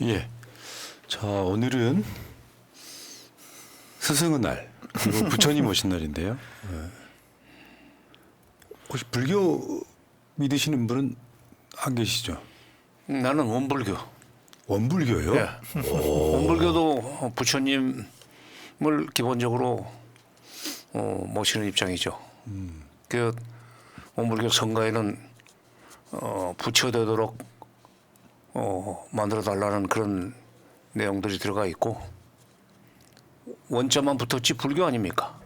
예. 자, 오늘은 스승의 날, 그리고 부처님 오신 날인데요. 예. 혹시 불교 믿으시는 분은 안 계시죠? 나는 원불교. 원불교요? 예. 원불교도 부처님을 기본적으로 모시는 입장이죠. 그 원불교 성가에는 부처되도록 만들어 달라는 그런 내용들이 들어가 있고 원자만 붙었지 불교 아닙니까?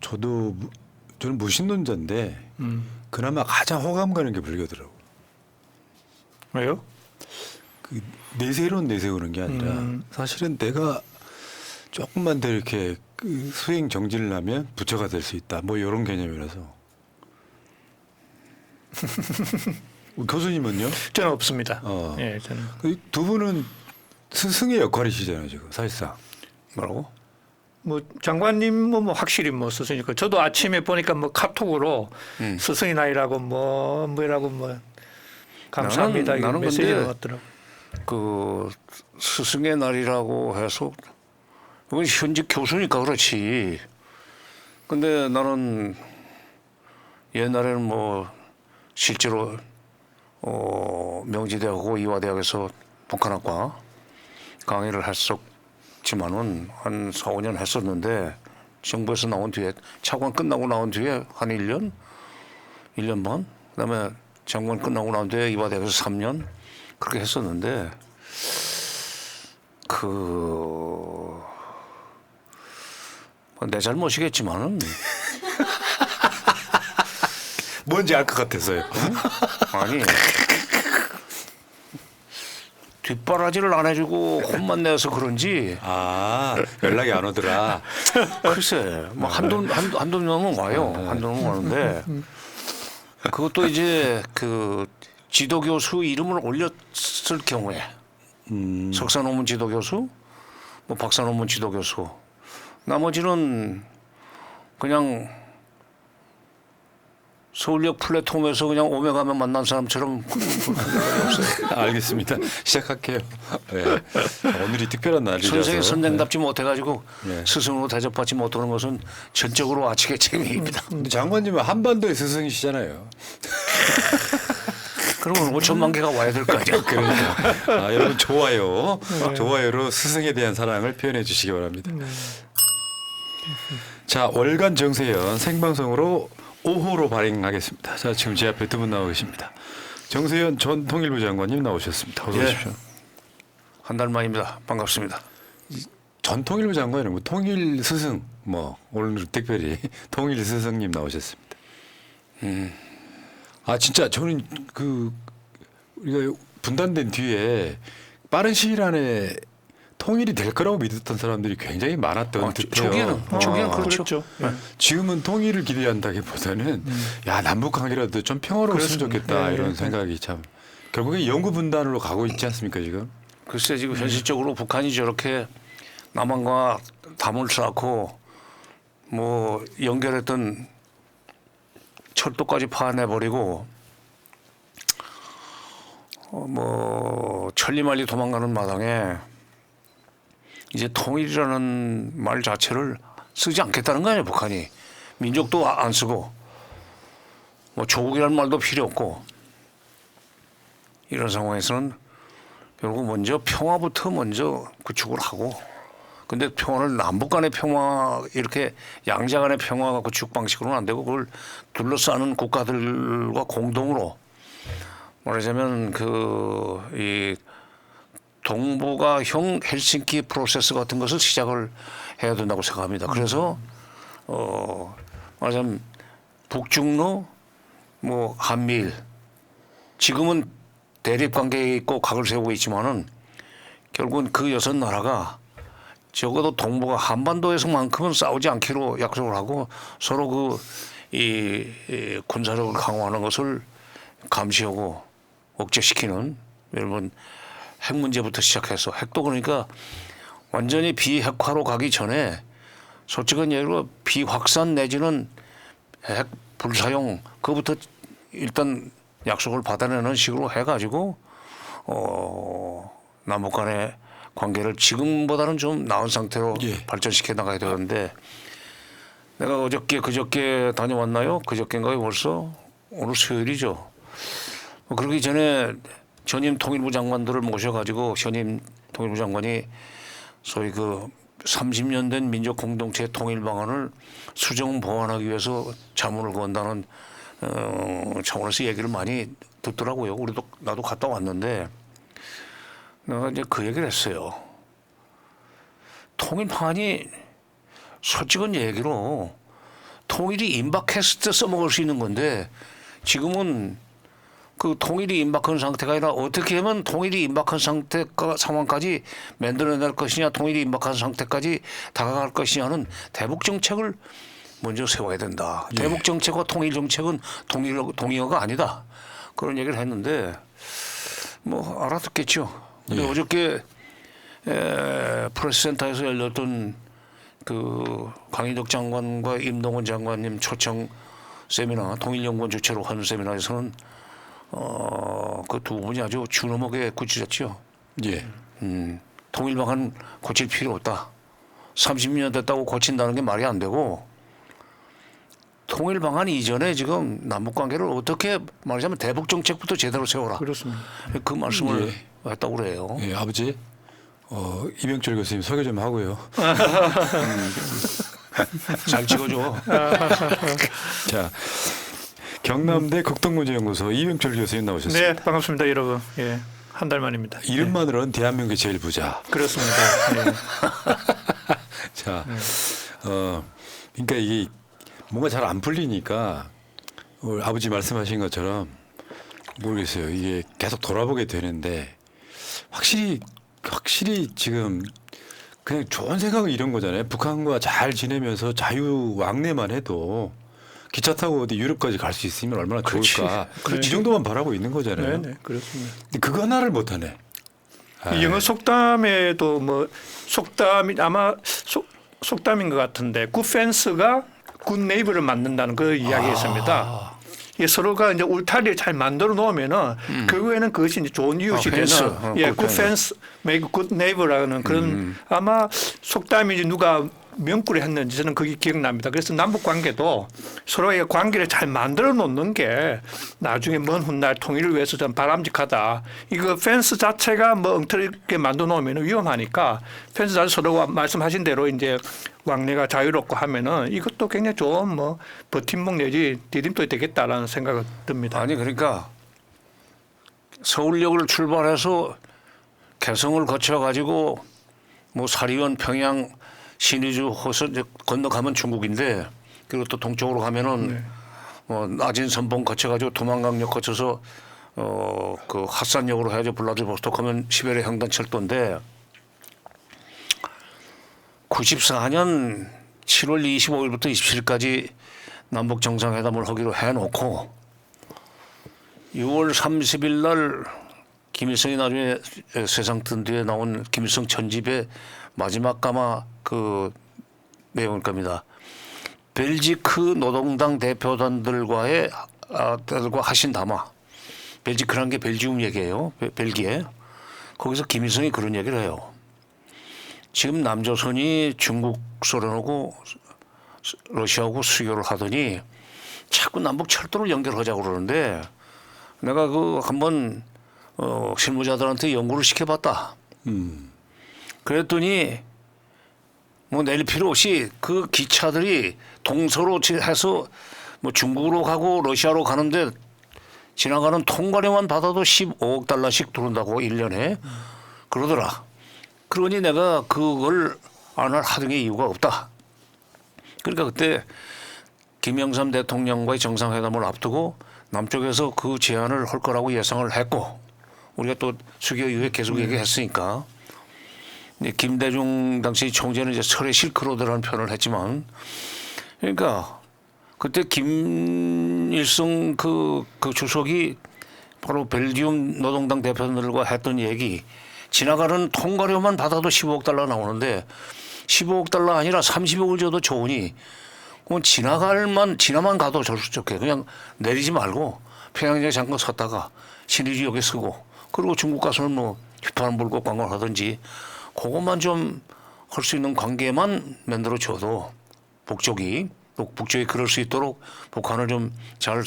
저는 무신론자인데 그나마 가장 호감 가는 게 불교더라고. 왜요? 그 내세론 내세우는 게 아니라 사실은 내가 조금만 더 이렇게 그 수행 정진을 하면 부처가 될 수 있다. 뭐 이런 개념이라서. 교수님은요? 저는 없습니다. 어. 예, 저는 그두 분은 스승의 역할이시잖아요, 지금 사실상. 뭐라고? 뭐 장관님은 뭐 확실히 뭐 스승이니까 저도 아침에 보니까 뭐 카톡으로 스승의 날이라고 뭐라고 감사합니다 나는 이런 메시지가 근데 왔더라고. 그 스승의 날이라고 해서 이건 현직 교수니까 그렇지. 근데 나는 옛날에는 뭐 실제로 명지대하고 이화대학에서 북한학과 강의를 했었지만은 한 4, 5년 했었는데 정부에서 나온 뒤에 차관 끝나고 나온 뒤에 한 1년 반 그다음에 장관 끝나고 나온 뒤에 이화대학에서 3년 그렇게 했었는데 내 잘못이겠지만은 뭔지 알 것 같아서요. 아니 뒷바라지를 안 해주고 혼만 내서 그런지 아, 연락이 안 오더라. 글쎄 뭐 한두 명은 와요. 한두 명은 와는데 그것도 이제 그 지도 교수 이름을 올렸을 경우에 석사 논문 지도 교수, 뭐 박사 논문 지도 교수, 나머지는 그냥 서울역 플랫폼에서 그냥 오며 가며 만난 사람처럼 알겠습니다. 시작할게요. 네. 오늘이 특별한 날이라서. 선생이 선생답지 못해가지고 네. 스승으로 대접받지 못하는 것은 전적으로 아치의 책임입니다. 근데 장관님은 한반도의 스승이시잖아요. 그러면 5천만 개가 와야 될 거 아니야. 그러니까 여러분 좋아요. 좋아요로 스승에 대한 사랑을 표현해 주시기 바랍니다. 자, 월간 정세현 생방송으로 5호로 발행하겠습니다. 자, 지금 제 앞에 두 분 나와 계십니다. 정세현 전 통일부 장관님 나오셨습니다. 어서 오십시오. 한 달 만입니다. 반갑습니다. 전 통일부 장관은 뭐 통일 스승 뭐 오늘 특별히 통일 스승님 나오셨습니다. 아 진짜 저는 그 우리가 분단된 뒤에 빠른 시일 안에 통일이 될 거라고 믿었던 사람들이 굉장히 많았던 듯해요. 초기에는 그렇죠. 네. 지금은 통일을 기대한다기보다는 야 남북 관계라도 좀 평화로웠으면 좋겠다 네, 이런 네. 생각이 참 결국에 영구 분단으로 가고 있지 않습니까 지금? 글쎄 지금 현실적으로 북한이 저렇게 남한과 담을 쌓고 뭐 연결했던 철도까지 파내버리고 뭐 천리말리 도망가는 마당에 이제 통일이라는 말 자체를 쓰지 않겠다는 거 아니에요 북한이. 민족도 안 쓰고 뭐 조국이라는 말도 필요 없고 이런 상황에서는 결국 먼저 평화부터 먼저 구축을 하고 근데 평화를 남북 간의 평화 이렇게 양자 간의 평화 구축 방식으로는 안 되고 그걸 둘러싸는 국가들과 공동으로 말하자면 이 동북아형 헬싱키 프로세스 같은 것을 시작을 해야 된다고 생각합니다. 그래서 말하자면 북중로 뭐 한미일 지금은 대립 관계에 있고 각을 세우고 있지만은 결국은 그 여섯 나라가 적어도 동북아 한반도에서만큼은 싸우지 않기로 약속을 하고 서로 이 군사력을 강화하는 것을 감시하고 억제시키는 여러분 핵 문제부터 시작해서 핵도 그러니까 완전히 비핵화로 가기 전에 솔직한 얘기로 비확산 내지는 핵 불사용 그부터 일단 약속을 받아내는 식으로 해가지고 남북 간의 관계를 지금보다는 좀 나은 상태로 예. 발전시켜 나가야 되는데 내가 어저께 그저께 다녀왔나요? 그저께인가요? 벌써 오늘 수요일이죠. 그러기 전에 전임 통일부 장관들을 모셔가지고 전임 통일부 장관이 소위 그 30년 된 민족 공동체 통일 방안을 수정 보완하기 위해서 자문을 건다는 차원에서 얘기를 많이 듣더라고요. 우리도 나도 갔다 왔는데 내가 이제 그 얘기를 했어요. 통일 방안이 솔직한 얘기로 통일이 임박했을 때 써먹을 수 있는 건데 지금은 그 통일이 임박한 상태가 아니라 어떻게 하면 통일이 임박한 상황까지 만들어낼 것이냐, 통일이 임박한 상태까지 다가갈 것이냐는 대북 정책을 먼저 세워야 된다. 예. 대북 정책과 통일 정책은 동의어가 아니다. 그런 얘기를 했는데 뭐 알아듣겠죠. 근데 예. 어저께 프레스센터에서 열렸던 그 강인덕 장관과 임동원 장관님 초청 세미나, 통일연구원 주최로 하는 세미나에서는 그 두 분이 아주 준엄하게 굳혀졌죠. 예. 통일 방안 고칠 필요 없다. 30년 됐다고 고친다는 게 말이 안 되고 통일 방안 이전에 지금 남북 관계를 어떻게 말하자면 대북 정책부터 제대로 세워라. 그렇습니다. 그 말씀을 했다고 그래요. 예, 아버지. 이병철 교수님 소개 좀 하고요. 잘 찍어줘. 자, 경남대 국동문제연구소 이병철 교수님 나오셨습니다. 네, 반갑습니다, 여러분. 예, 한 달 만입니다. 이름만으로는 대한민국의 제일 부자. 그렇습니다. 예. 자, 그러니까 이게 뭔가 잘 안 풀리니까 우리 아버지 말씀하신 것처럼 모르겠어요. 이게 계속 돌아보게 되는데 확실히 지금 그냥 좋은 생각은 이런 거잖아요. 북한과 잘 지내면서 자유 왕래만 해도 기차 타고 어디 유럽까지 갈 수 있으면 얼마나 그렇지. 좋을까. 그렇지. 이 정도만 바라고 있는 거잖아요. 네, 네, 그렇습니다. 근데 그거 하나를 못 하네. 이 영어 속담에도 뭐 속담이 아마 속담인 것 같은데 굿펜스가 굿 네이버를 만든다는 그 이야기였습니다. 이게 서로가 이제 울타리를 잘 만들어 놓으면은 결국에는 그것이 이제 좋은 이웃이 되는 펜스. 예, 굿 굿펜스 make good neighbor라는 그런 아마 속담이 이제 누가 명구를 했는지 저는 그게 기억납니다. 그래서 남북 관계도 서로의 관계를 잘 만들어 놓는 게 나중에 먼 훗날 통일을 위해서 좀 바람직하다. 이거 펜스 자체가 뭐 엉터리게 만들어 놓으면 위험하니까 펜스 자체 서로가 말씀하신 대로 이제 왕래가 자유롭고 하면은 이것도 굉장히 좋은 뭐 버팀목 내지 디딤돌이 되겠다라는 생각이 듭니다. 아니 그러니까 서울역을 출발해서 개성을 거쳐 가지고 뭐 사리원, 평양, 신의주, 호선 건너가면 중국인데 그리고 또 동쪽으로 가면은 낮은 선봉 거쳐 가지고 도망강역 거쳐서 그 핫산역으로 해가지고 블라디보스토크 하면 시베리아 횡단철도인데 94년 7월 25일부터 27일까지 남북 정상회담을 하기로 해놓고 6월 30일 날 김일성이 나중에 세상 뜬 뒤에 나온 김일성 전집의 마지막 가마 그 내용일 겁니다. 벨지크 노동당 대표단들과의 들과 하신 담화. 벨지크라는 게 벨지움 얘기예요. 벨기에. 거기서 김일성이 그런 얘기를 해요. 지금 남조선이 중국 소련하고 러시아하고 수교를 하더니 자꾸 남북 철도를 연결하자고 그러는데 내가 그 한번 실무자들한테 연구를 시켜봤다. 그랬더니 뭐 내릴 필요 없이 그 기차들이 동서로 해서 뭐 중국으로 가고 러시아로 가는데 지나가는 통과료만 받아도 15억 달러씩 들어온다고 1년에 그러더라. 그러니 내가 그걸 안 할 하등의 이유가 없다. 그러니까 그때 김영삼 대통령과의 정상회담을 앞두고 남쪽에서 그 제안을 할 거라고 예상을 했고 우리가 또 수교 이후에 계속 얘기했으니까 김대중 당시 총재는 이제 철의 실크로드라는 표현을 했지만 그러니까 그때 김일성 그 주석이 바로 벨기움 노동당 대표들과 했던 얘기 지나가는 통과료만 받아도 15억 달러 나오는데 15억 달러 아니라 30억을 줘도 좋으니 그건 지나만 가도 좋게 그냥 내리지 말고 평양역에 잠깐 섰다가 신의주역에 서고 그리고 중국 가서는 뭐 휘파람 불고 관광을 하든지 그것만 좀 할 수 있는 관계만 만들어 줘도 북쪽이 그럴 수 있도록 북한을 좀 잘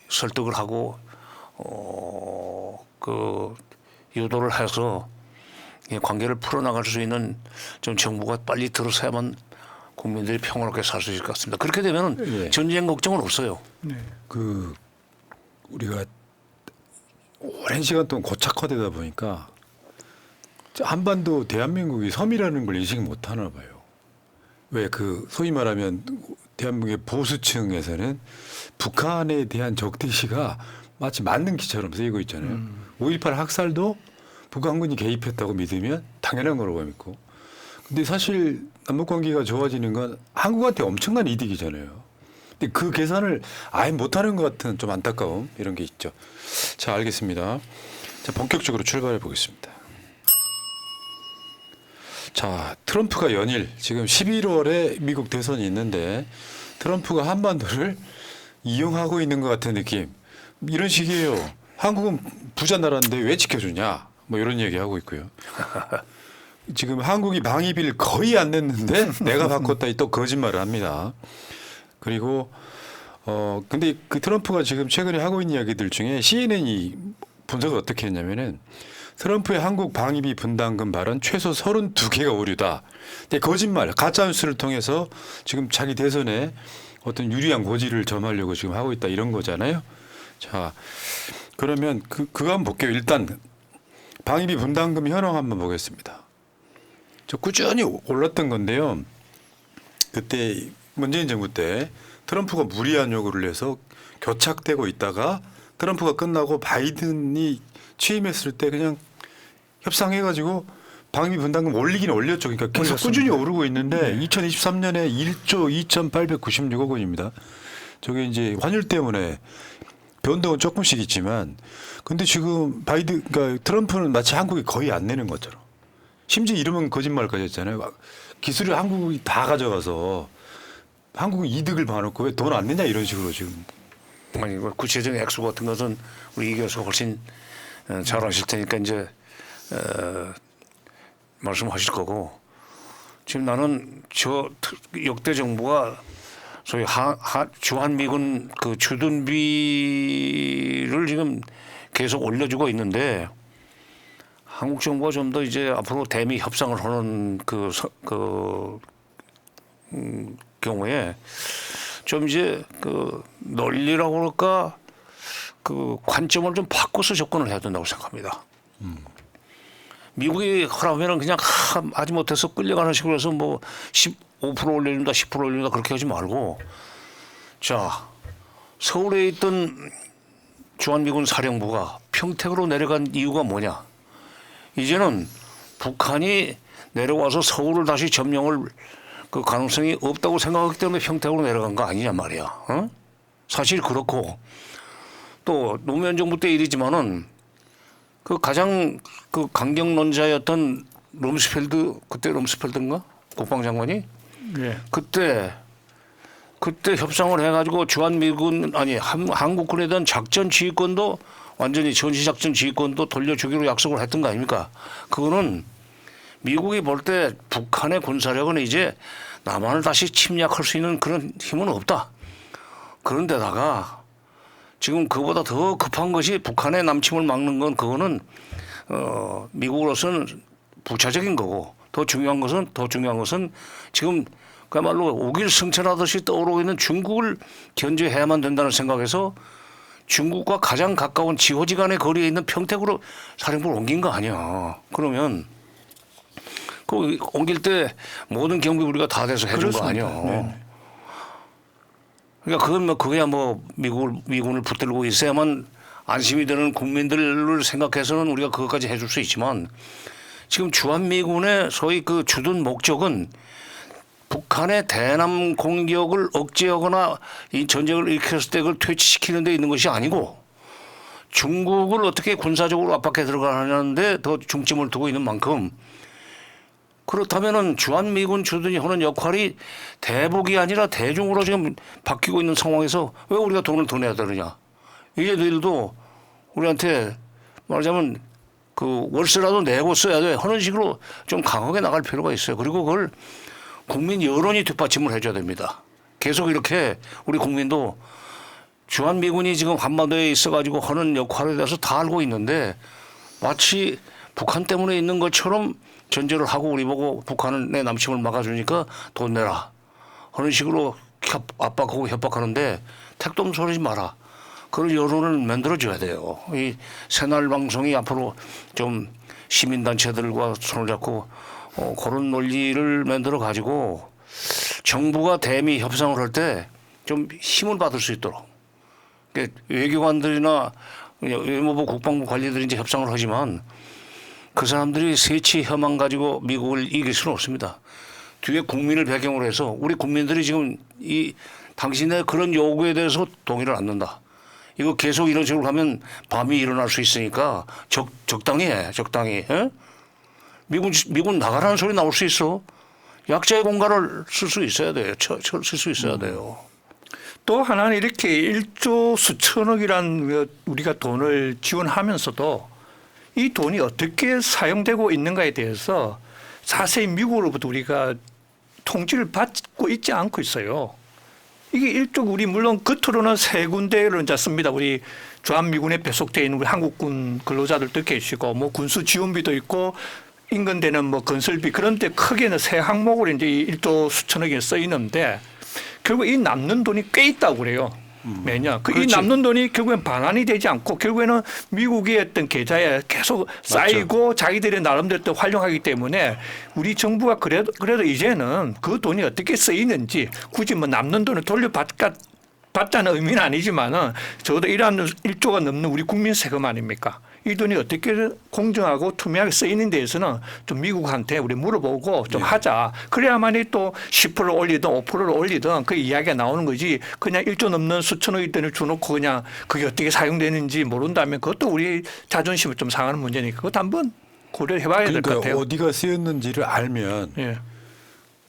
설득을 하고 그 유도를 해서 이 관계를 풀어나갈 수 있는 좀 정부가 빨리 들어서야만 국민들이 평화롭게 살 수 있을 것 같습니다. 그렇게 되면 예. 전쟁 걱정은 없어요. 네. 그 우리가 오랜 시간 동안 고착화되다 보니까 한반도 대한민국이 섬이라는 걸 인식 못 하나 봐요. 왜 그 소위 말하면 대한민국의 보수층에서는 북한에 대한 적대시가 마치 만능기처럼 쓰이고 있잖아요. 5.18 학살도 북한군이 개입했다고 믿으면 당연한 거라고 믿고. 근데 사실 남북관계가 좋아지는 건 한국한테 엄청난 이득이잖아요. 근데 그 계산을 아예 못하는 것 같은 좀 안타까움 이런 게 있죠. 자, 알겠습니다. 자, 본격적으로 출발해 보겠습니다. 자, 트럼프가 연일 지금 11월에 미국 대선이 있는데 트럼프가 한반도를 이용하고 있는 것 같은 느낌. 이런 식이에요. 한국은 부자 나라인데 왜 지켜주냐. 뭐 이런 얘기하고 있고요. 지금 한국이 방위비를 거의 안 냈는데 내가 바꿨다 또 거짓말을 합니다. 그리고 근데 그 트럼프가 지금 최근에 하고 있는 이야기들 중에 CNN이 분석을 어떻게 했냐면은 트럼프의 한국 방위비 분담금 발언 최소 32개가 오류다. 근데 거짓말, 가짜 뉴스를 통해서 지금 자기 대선에 어떤 유리한 고지를 점하려고 지금 하고 있다 이런 거잖아요. 자, 그러면 그거 한번 볼게요. 일단 방위비 분담금 현황 한번 보겠습니다. 저 꾸준히 올랐던 건데요. 그때 문재인 정부 때 트럼프가 무리한 요구를 해서 교착되고 있다가 트럼프가 끝나고 바이든이 취임했을 때 그냥 협상해가지고 방위비 분담금 올리긴 올렸죠. 그러니까 계속 꾸준히 오르고 있는데 2023년에 1조 2,896억 원입니다. 저게 이제 환율 때문에 변동은 조금씩 있지만 근데 지금 그러니까 트럼프는 마치 한국이 거의 안 내는 것처럼 심지어 이러면 거짓말까지 했잖아요. 기술을 한국이 다 가져가서 한국은 이득을 봐놓고 왜 돈 안 내냐 이런 식으로 지금. 아니 구체적인 액수 같은 것은 우리 이 교수가 훨씬 잘 아실 테니까 이제 말씀하실 거고 지금 나는 저 역대 정부가 소위 주한미군 그 주둔비를 지금 계속 올려주고 있는데 한국 정부가 좀 더 이제 앞으로 대미 협상을 하는 경우에 좀 이제 그 논리라고 그럴까 그 관점을 좀 바꿔서 접근을 해야 된다고 생각합니다. 미국이 하라면은 그냥 하지 못해서 끌려가는 식으로 해서 뭐 15% 올려준다, 10% 올려준다 그렇게 하지 말고 자 서울에 있던 주한미군 사령부가 평택으로 내려간 이유가 뭐냐? 이제는 북한이 내려와서 서울을 다시 점령을 그 가능성이 없다고 생각하기 때문에 평택으로 내려간 거 아니냐 말이야. 어? 사실 그렇고 또 노무현 정부 때 일이지만은 그 가장 그 강경론자였던 그때 럼스펠드인가 국방장관이 네. 그때 협상을 해가지고 주한미군 한국군에 대한 작전 지휘권도 완전히 전시작전 지휘권도 돌려주기로 약속을 했던 거 아닙니까? 그거는 미국이 볼 때 북한의 군사력은 이제 남한을 다시 침략할 수 있는 그런 힘은 없다. 그런데다가 지금 그보다 더 급한 것이 북한의 남침을 막는 건 그거는 미국으로서는 부차적인 거고 더 중요한 것은 지금 그야말로 오길승천하듯이 떠오르고 있는 중국을 견제해야만 된다는 생각에서 중국과 가장 가까운 지호지간의 거리에 있는 평택으로 사령부를 옮긴 거 아니야. 그러면 그 옮길 때 모든 경비 우리가 다 돼서 해준 거 아니야. 네. 그러니까 그건 그거야 미군을 붙들고 있어야만 안심이 되는 국민들을 생각해서는 우리가 그것까지 해줄 수 있지만 지금 주한미군의 소위 그 주둔 목적은 북한의 대남 공격을 억제하거나 이 전쟁을 일으켰을 때 그걸 퇴치시키는 데 있는 것이 아니고 중국을 어떻게 군사적으로 압박해 들어가는데 더 중점을 두고 있는 만큼 그렇다면은 주한미군 주둔이 하는 역할이 대북이 아니라 대중으로 지금 바뀌고 있는 상황에서 왜 우리가 돈을 더 내야 되느냐. 이제 너희들도 우리한테 말하자면 그 월세라도 내고 써야 돼 하는 식으로 좀 강하게 나갈 필요가 있어요. 그리고 그걸 국민 여론이 뒷받침을 해줘야 됩니다. 계속 이렇게 우리 국민도 주한미군이 지금 한반도에 있어가지고 하는 역할에 대해서 다 알고 있는데 마치 북한 때문에 있는 것처럼 전제를 하고 우리 보고 북한의 남침을 막아주니까 돈 내라 하는 식으로 압박하고 협박하는데 택도 없는 소리지 마라. 그런 여론을 만들어줘야 돼요. 이 새날 방송이 앞으로 좀 시민단체들과 손을 잡고 그런 논리를 만들어 가지고 정부가 대미 협상을 할 때 좀 힘을 받을 수 있도록. 그러니까 외교관들이나 외무부 국방부 관리들이 이제 협상을 하지만 그 사람들이 세치 혐한 가지고 미국을 이길 수는 없습니다. 뒤에 국민을 배경으로 해서 우리 국민들이 지금 이 당신의 그런 요구에 대해서 동의를 않는다. 이거 계속 이런 식으로 가면 밤이 일어날 수 있으니까 적당히 해. 적당히. 에? 미군 나가라는 소리 나올 수 있어. 약자의 공간을 쓸 수 있어야 돼요. 쓸 수 있어야 돼요. 또 하나는 이렇게 1조 수천억이란 우리가 돈을 지원하면서도 이 돈이 어떻게 사용되고 있는가에 대해서 자세히 미국으로부터 우리가 통지를 받고 있지 않고 있어요. 이게 일종 우리 물론 겉으로는 세 군데를 이제 씁니다. 우리 주한미군에 배속되어 있는 우리 한국군 근로자들도 계시고 뭐 군수 지원비도 있고 인근대는 뭐 건설비 그런데 크게는 세 항목으로 이제 1조 수천억이 쓰이는데 결국 이 남는 돈이 꽤 있다고 그래요. 매년. 이 남는 돈이 결국엔 반환이 되지 않고 결국에는 미국의 어떤 계좌에 계속 쌓이고 자기들의 나름대로 또 활용하기 때문에 우리 정부가 그래도 이제는 그 돈이 어떻게 쓰이는지 굳이 뭐 남는 돈을 돌려받자는 의미는 아니지만은 적어도 이러한 1조가 넘는 우리 국민 세금 아닙니까? 이 돈이 어떻게 공정하고 투명하게 쓰이는 데에서는 좀 미국한테 우리 물어보고 좀 하자. 그래야만이 또 10% 올리든 5%를 올리든 그 이야기가 나오는 거지. 그냥 1조 넘는 수천억의 돈을 주놓고 그냥 그게 어떻게 사용되는지 모른다면 그것도 우리 자존심을 좀 상하는 문제니까 그것도 한번 고려해 봐야 될 것 같아요. 어디가 쓰였는지를 알면 예.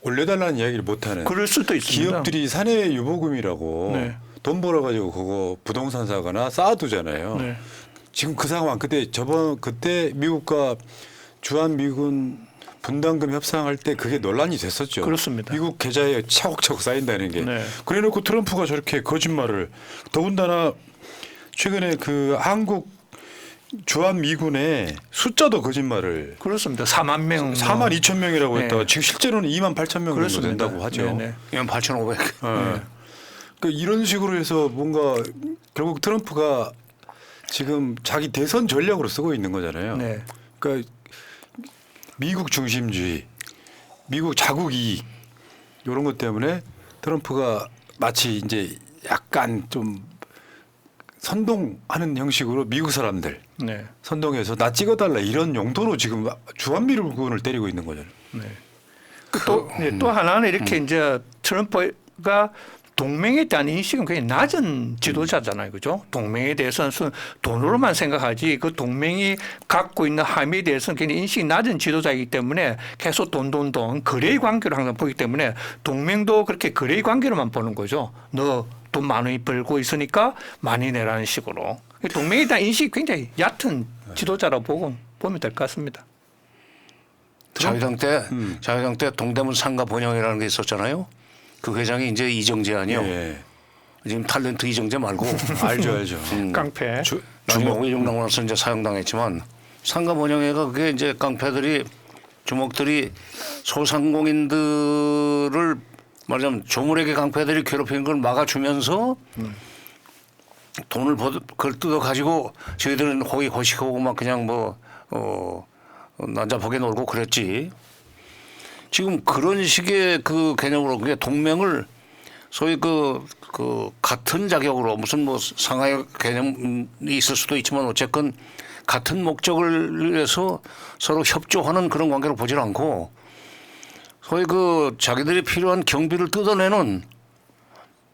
올려달라는 이야기를 못하는 그럴 수도 있습니다. 기업들이 사내 유보금이라고 네. 돈 벌어가지고 그거 부동산 사거나 쌓아두잖아요. 네. 지금 그 상황 그때 미국과 주한미군 분담금 협상할 때 그게 논란이 됐었죠. 그렇습니다. 미국 계좌에 차곡차곡 쌓인다는 게. 네. 그래놓고 트럼프가 저렇게 거짓말을 더군다나 최근에 그 한국 주한미군의 숫자도 거짓말을 그렇습니다. 4만 명. 4만 2천 명이라고 네. 했다가 지금 실제로는 2만 8천 명 정도 된다고 하죠. 네네. 28,500. 그러니까 이런 식으로 해서 뭔가 결국 트럼프가 지금 자기 대선 전략으로 쓰고 있는 거잖아요. 네. 그러니까 미국 중심주의, 미국 자국 이익 이런 것 때문에 트럼프가 마치 이제 약간 좀 선동하는 형식으로 미국 사람들 네. 선동해서 나 찍어달라 이런 용도로 지금 주한미군을 때리고 있는 거잖아요. 네. 또 하나는 이렇게 이제 트럼프가 동맹에 대한 인식은 굉장히 낮은 지도자잖아요. 그죠? 동맹에 대해서는 돈으로만 생각하지 그 동맹이 갖고 있는 함의에 대해서는 굉장히 인식이 낮은 지도자이기 때문에 계속 돈 거래의 관계로 항상 보기 때문에 동맹도 그렇게 거래의 관계로만 보는 거죠. 너 돈 많이 벌고 있으니까 많이 내라는 식으로. 동맹에 대한 인식이 굉장히 얕은 지도자라고 보면 될 것 같습니다. 자유당 때 동대문 상가 번영이라는 게 있었잖아요. 그 회장이 이제 이정재 아니요. 예. 지금 탤런트 이정재 말고 알죠. 깡패. 나중에 오이종당으로 나서 이제 사형당했지만 상가 번영회가 그게 이제 깡패들이 주먹들이 소상공인들을 말하자면 조물에게 깡패들이 괴롭히는 걸 막아주면서 돈을 그걸 뜯어 가지고 저희들은 호의 고식하고 막 그냥 난잡하게 놀고 그랬지. 지금 그런 식의 그 개념으로 그게 동맹을 소위 그 같은 자격으로 무슨 뭐 상하의 개념이 있을 수도 있지만 어쨌건 같은 목적을 위해서 서로 협조하는 그런 관계로 보질 않고 소위 그 자기들이 필요한 경비를 뜯어내는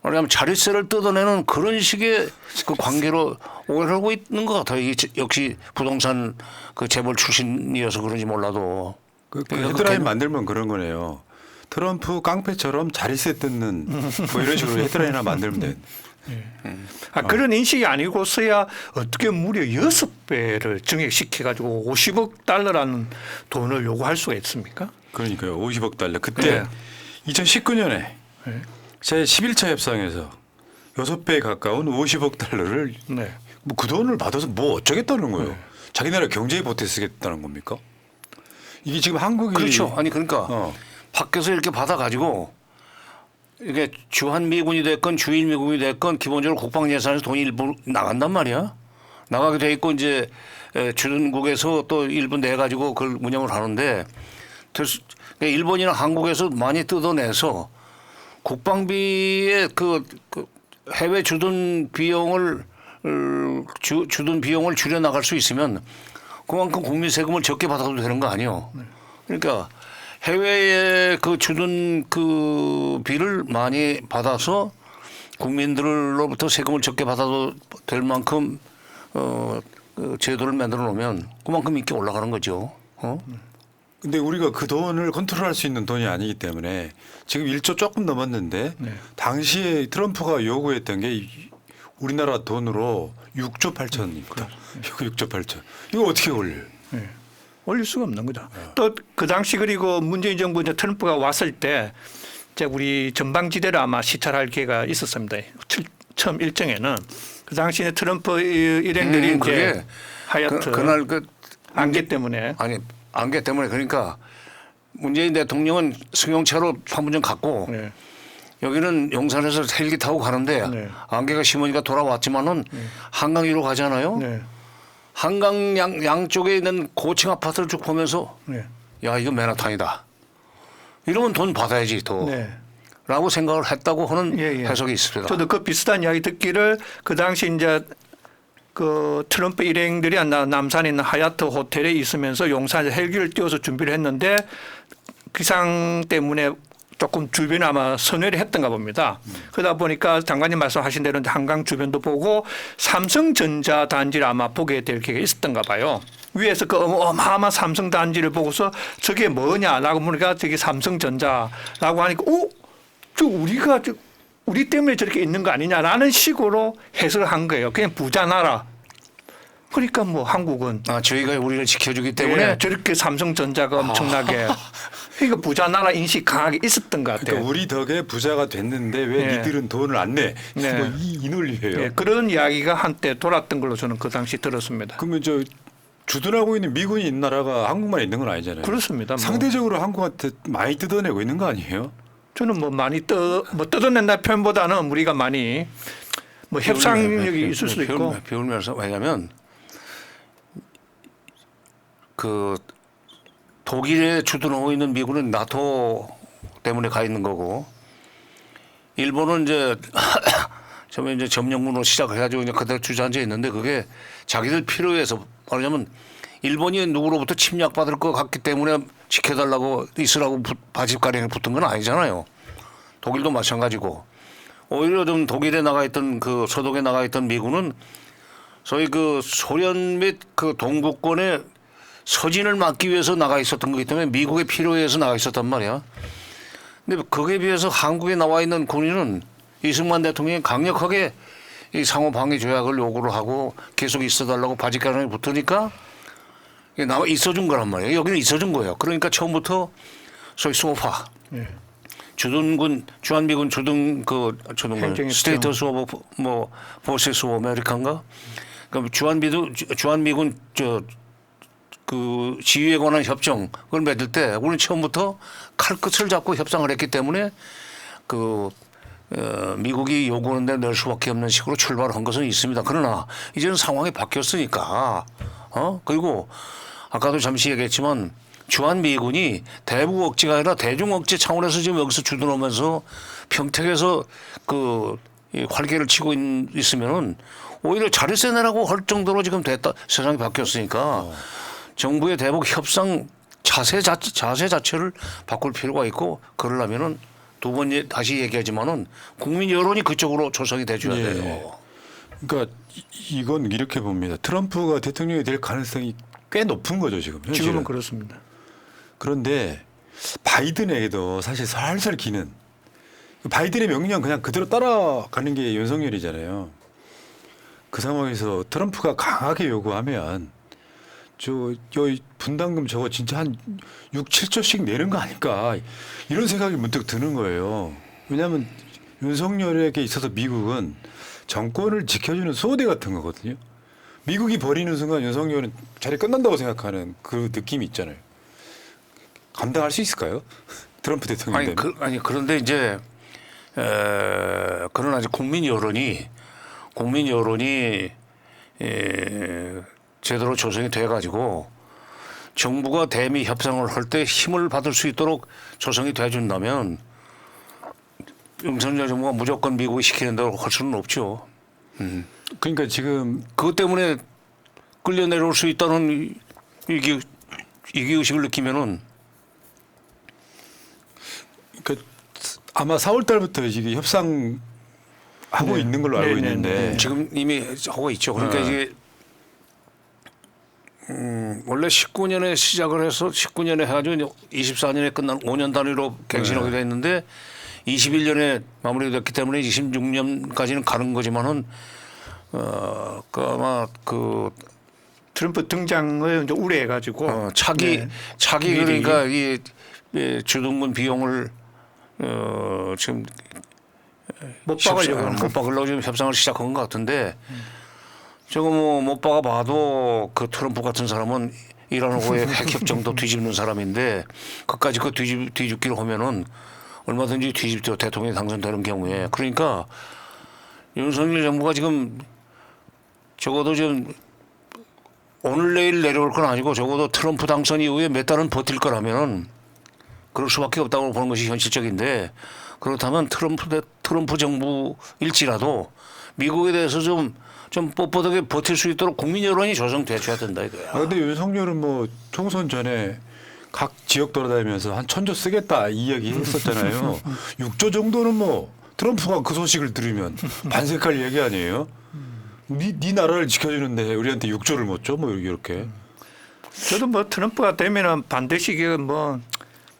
말하자면 자릿세를 뜯어내는 그런 식의 그 관계로 오해를 하고 있는 것 같아요. 이게 역시 부동산 그 재벌 출신이어서 그런지 몰라도. 그 헤드라인 만들면 그런 거네요. 트럼프 깡패처럼 자릿세 뜯는 뭐 이런 식으로 헤드라인 하나 만들면 돼. 그런 인식이 아니고서야 어떻게 무려 6배를 증액시켜가지고 50억 달러라는 돈을 요구할 수가 있습니까? 그러니까요. 50억 달러. 그때 2019년에 제 11차 협상에서 6배 가까운 50억 달러를 네. 뭐 그 돈을 받아서 뭐 어쩌겠다는 거예요. 자기 나라 경제에 보태 쓰겠다는 겁니까? 이게 지금 한국이 그렇죠. 아니 그러니까 밖에서 이렇게 받아가지고 이게 주한미군이 됐건 주일미군이 됐건 기본적으로 국방 예산에서 돈이 일부 나간단 말이야. 나가게 돼 있고 이제 주둔국에서 또 일부 내 가지고 그걸 운영을 하는데 일본이나 한국에서 많이 뜯어내서 국방비의 그 해외 주둔 비용을 주둔 비용을 줄여 나갈 수 있으면 그만큼 국민 세금을 적게 받아도 되는 거 아니에요. 그러니까 해외에 그 주둔 그 비를 많이 받아서 국민들로부터 세금을 적게 받아도 될 만큼 그 제도를 만들어 놓으면 그만큼 인기 올라가는 거죠. 근데 우리가 그 돈을 컨트롤할 수 있는 돈이 아니기 때문에 지금 1조 조금 넘었는데 당시에 트럼프가 요구했던 게 우리나라 돈으로 6조 8천입니다. 6조 8천. 이거 어떻게 올려요? 올릴 수가 없는 거죠. 또 그 당시 그리고 문재인 정부 이제 트럼프가 왔을 때 이제 우리 전방지대를 아마 시찰할 기회가 있었습니다. 처음 일정에는 그 당시에 트럼프 일행들이 이제 하얏트 그날 그 안개 때문에 안개 때문에 그러니까 문재인 대통령은 승용차로 판문점 갔고 여기는 용산에서 헬기 타고 가는데 안개가 심으니까 돌아왔지만은 한강 위로 가잖아요. 한강 양쪽에 있는 고층 아파트를 쭉 보면서 야 이거 맨하탄이다. 이러면 돈 받아야지 더. 라고 생각을 했다고 하는 해석이 있습니다. 저도 그 비슷한 이야기 듣기를 그 당시 이제 그 트럼프 일행들이 남산에 있는 하얏트 호텔에 있으면서 용산에서 헬기를 띄워서 준비를 했는데 기상 때문에 조금 주변에 아마 선회를 했던가 봅니다. 그러다 보니까 장관님 말씀하신 대로 한강 주변도 보고 삼성전자 단지를 아마 보게 될 기회가 있었던가 봐요. 위에서 그 어마어마한 삼성 단지를 보고서 저게 뭐냐라고 보니까 저게 삼성전자라고 하니까 우리 때문에 저렇게 있는 거 아니냐라는 식으로 해석을 한 거예요. 그냥 부자 나라. 그러니까 뭐 한국은 저희가 우리를 지켜주기 때문에 저렇게 삼성전자가 엄청나게 그러니까 부자 나라 인식 강하게 있었던 것 같아요. 그러니까 우리 덕에 부자가 됐는데 왜 니들은 돈을 안 내? 뭐 이 논리예요. 그런 이야기가 한때 돌았던 걸로 저는 그 당시 들었습니다. 그러면 주둔하고 있는 미군이 있는 나라가 한국만 있는 건 아니잖아요. 그렇습니다. 상대적으로 한국한테 많이 뜯어내고 있는 거 아니에요? 저는 뭐 많이 뜯어낸다 표현보다는 우리가 많이 뭐 협상력이 있을 수도 있고 배우면서 왜냐하면 그 독일에 주둔하고 있는 미군은 나토 때문에 가 있는 거고 일본은 이제 처음에 이제 점령군으로 시작해가지고 이제 그대로 주저앉아 있는데 그게 자기들 필요에 의해서 말하자면 일본이 누구로부터 침략받을 것 같기 때문에 지켜달라고 있으라고 바집가령에 붙은 건 아니잖아요. 독일도 마찬가지고 오히려 좀 독일에 나가 있던 그 서독에 나가 있던 미군은 소위 그 소련 및 그 동구권의 서진을 막기 위해서 나가 있었던 거기 때문에 미국의 필요에 의해서 나가 있었단 말이야. 근데 거기에 비해서 한국에 나와 있는 군인은 이승만 대통령이 강력하게 이 상호 방위 조약을 요구를 하고 계속 있어달라고 바짓가랑에 붙으니까 나와 있어준 거란 말이에요. 여기는 있어준 거예요. 그러니까 처음부터 소위 소파 주둔군 주한미군 주둔군 스테이터스 오브 뭐 포세스 오브 아메리칸가 그럼 주한미군 그 지휘에 관한 협정 그걸 맺을 때 우리는 처음부터 칼끝을 잡고 협상을 했기 때문에 미국이 요구하는 데 낼 수밖에 없는 식으로 출발한 것은 있습니다. 그러나 이제는 상황이 바뀌었으니까 그리고 아까도 잠시 얘기했지만 주한미군이 대북 억지가 아니라 대중 억지 차원에서 지금 여기서 주둔하면서 평택에서 이 활개를 치고 있으면은 오히려 자릿세 내라고 할 정도로 지금 됐다. 세상이 바뀌었으니까 정부의 대북 협상 자세 자체를 바꿀 필요가 있고 그러려면은 두 번 다시 얘기하지만은 국민 여론이 그쪽으로 조성이 돼줘야 돼요. 그러니까 이건 이렇게 봅니다. 트럼프가 대통령이 될 가능성이 꽤 높은 거죠 지금. 현실은. 지금은 그렇습니다. 그런데 바이든에게도 사실 살살 기는 바이든의 명령 그냥 그대로 따라가는 게 윤석열이잖아요. 그 상황에서 트럼프가 강하게 요구하면 저 분담금 저거 진짜 한 6, 7조씩 내는 거 아닐까 이런 생각이 문득 드는 거예요. 왜냐하면 윤석열에게 있어서 미국은 정권을 지켜주는 소대 같은 거거든요. 미국이 버리는 순간 윤석열은 자리 끝난다고 생각하는 그 느낌이 있잖아요. 감당할 수 있을까요? 트럼프 대통령 되면. 아니 그런데 이제 그러나 이제 국민 여론이 제대로 조성이 돼 가지고 정부가 대미 협상을 할 때 힘을 받을 수 있도록 조성이 돼 준다면 윤석열 정부가 무조건 미국이 시키는 대로 할 수는 없죠. 그러니까 지금 그것 때문에 끌려 내려올 수 있다는 위기의식을 느끼면은 그 아마 4월 달부터 지금 협상 하고 있는 걸로 알고 있는데 지금 이미 하고 있죠. 그러니까 이게 원래 19년에 시작을 해서 19년에 해가지고 24년에 끝난 5년 단위로 갱신하기로 했는데 21년에 마무리됐기 때문에 26년까지는 가는 거지만은 그 아마 그 트럼프 등장을 이제 우려해가지고 차기 미리. 그러니까 이 주둔군 비용을 지금 못 박으려고 못 박으려고 지금 협상을 시작한 것 같은데 저거 뭐 못 박아봐도 그 트럼프 같은 사람은 이란 후에 핵협정도 뒤집는 사람인데 그까지 그 뒤집기로 하면은 얼마든지 뒤집죠. 대통령이 당선되는 경우에. 그러니까 윤석열 정부가 지금 적어도 지금 오늘 내일 내려올 건 아니고 적어도 트럼프 당선 이후에 몇 달은 버틸 거라면은 그럴 수밖에 없다고 보는 것이 현실적인데 그렇다면 트럼프 정부일지라도 미국에 대해서 좀 뻣뻣하게 버틸 수 있도록 국민 여론이 조성돼줘야 된다 이거야. 근데 윤석열은 뭐 총선 전에 각 지역 돌아다니면서 한 1,000조 쓰겠다 이 이야기 했었잖아요. 6조 정도는 뭐 트럼프가 그 소식을 들으면 반색할 얘기 아니에요? 네 나라를 지켜주는데 우리한테 6조를 못 줘? 뭐 이렇게. 저도 뭐 트럼프가 되면은 반드시 뭐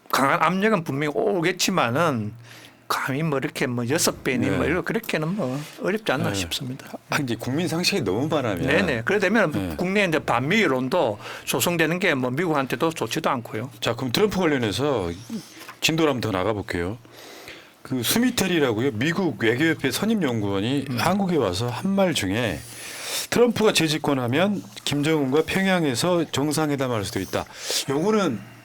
강한 압력은 분명히 오겠지만은 감히 뭐 이렇게 뭐 6배니 뭐 이런 그렇게는 뭐 어렵지 않나 싶습니다. 이제 국민 상식이 너무 바라면. 네네. 그러다면 국내 이제 반미 여론도 조성되는 게 뭐 미국한테도 좋지도 않고요. 자, 그럼 트럼프 관련해서 진도를 한번 더 나가볼게요. 그 스미텔이라고요. 미국 외교협회 선임연구원이 한국에 와서 한 말 중에 트럼프가 재집권하면 김정은과 평양에서 정상회담할 수도 있다. 요거는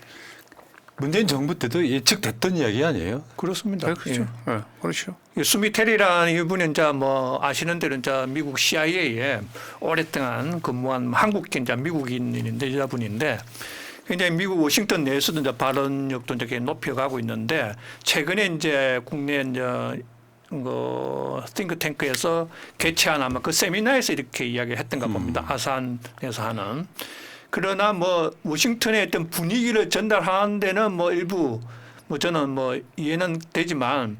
문재인 정부 때도 예측됐던 이야기 아니에요? 그렇습니다. 네, 그렇죠. 네, 그렇죠. 수미텔이라는 이분은 이제 뭐 아시는 대로 이제 미국 CIA에 오랫동안 근무한 한국계 이제 미국인인데 여자분인데 굉장히 미국 워싱턴 내에서도 이제 발언력도 이제 높여가고 있는데 최근에 이제 국내 이제 띵크탱크에서 개최한 아마 그 세미나에서 이렇게 이야기를 했던가 봅니다. 아산에서 하는. 그러나 뭐 워싱턴의 어떤 분위기를 전달하는 데는 뭐 일부 뭐 저는 뭐 이해는 되지만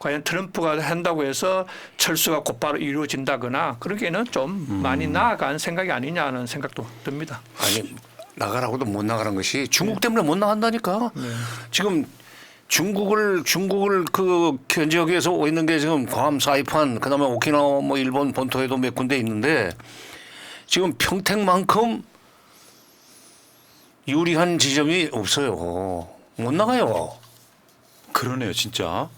과연 트럼프가 한다고 해서 철수가 곧바로 이루어진다거나 그러기에는 좀 많이 나아간 생각이 아니냐는 생각도 듭니다. 아니 나가라고도 못 나가는 것이 중국 때문에 못 나간다니까. 지금 중국을 그 현지역에서 오 있는 게 지금 괌, 사이판, 그다음에 오키나와 뭐 일본 본토에도 몇 군데 있는데 지금 평택만큼 유리한 지점이 없어요. 못 나가요. 그러네요, 진짜.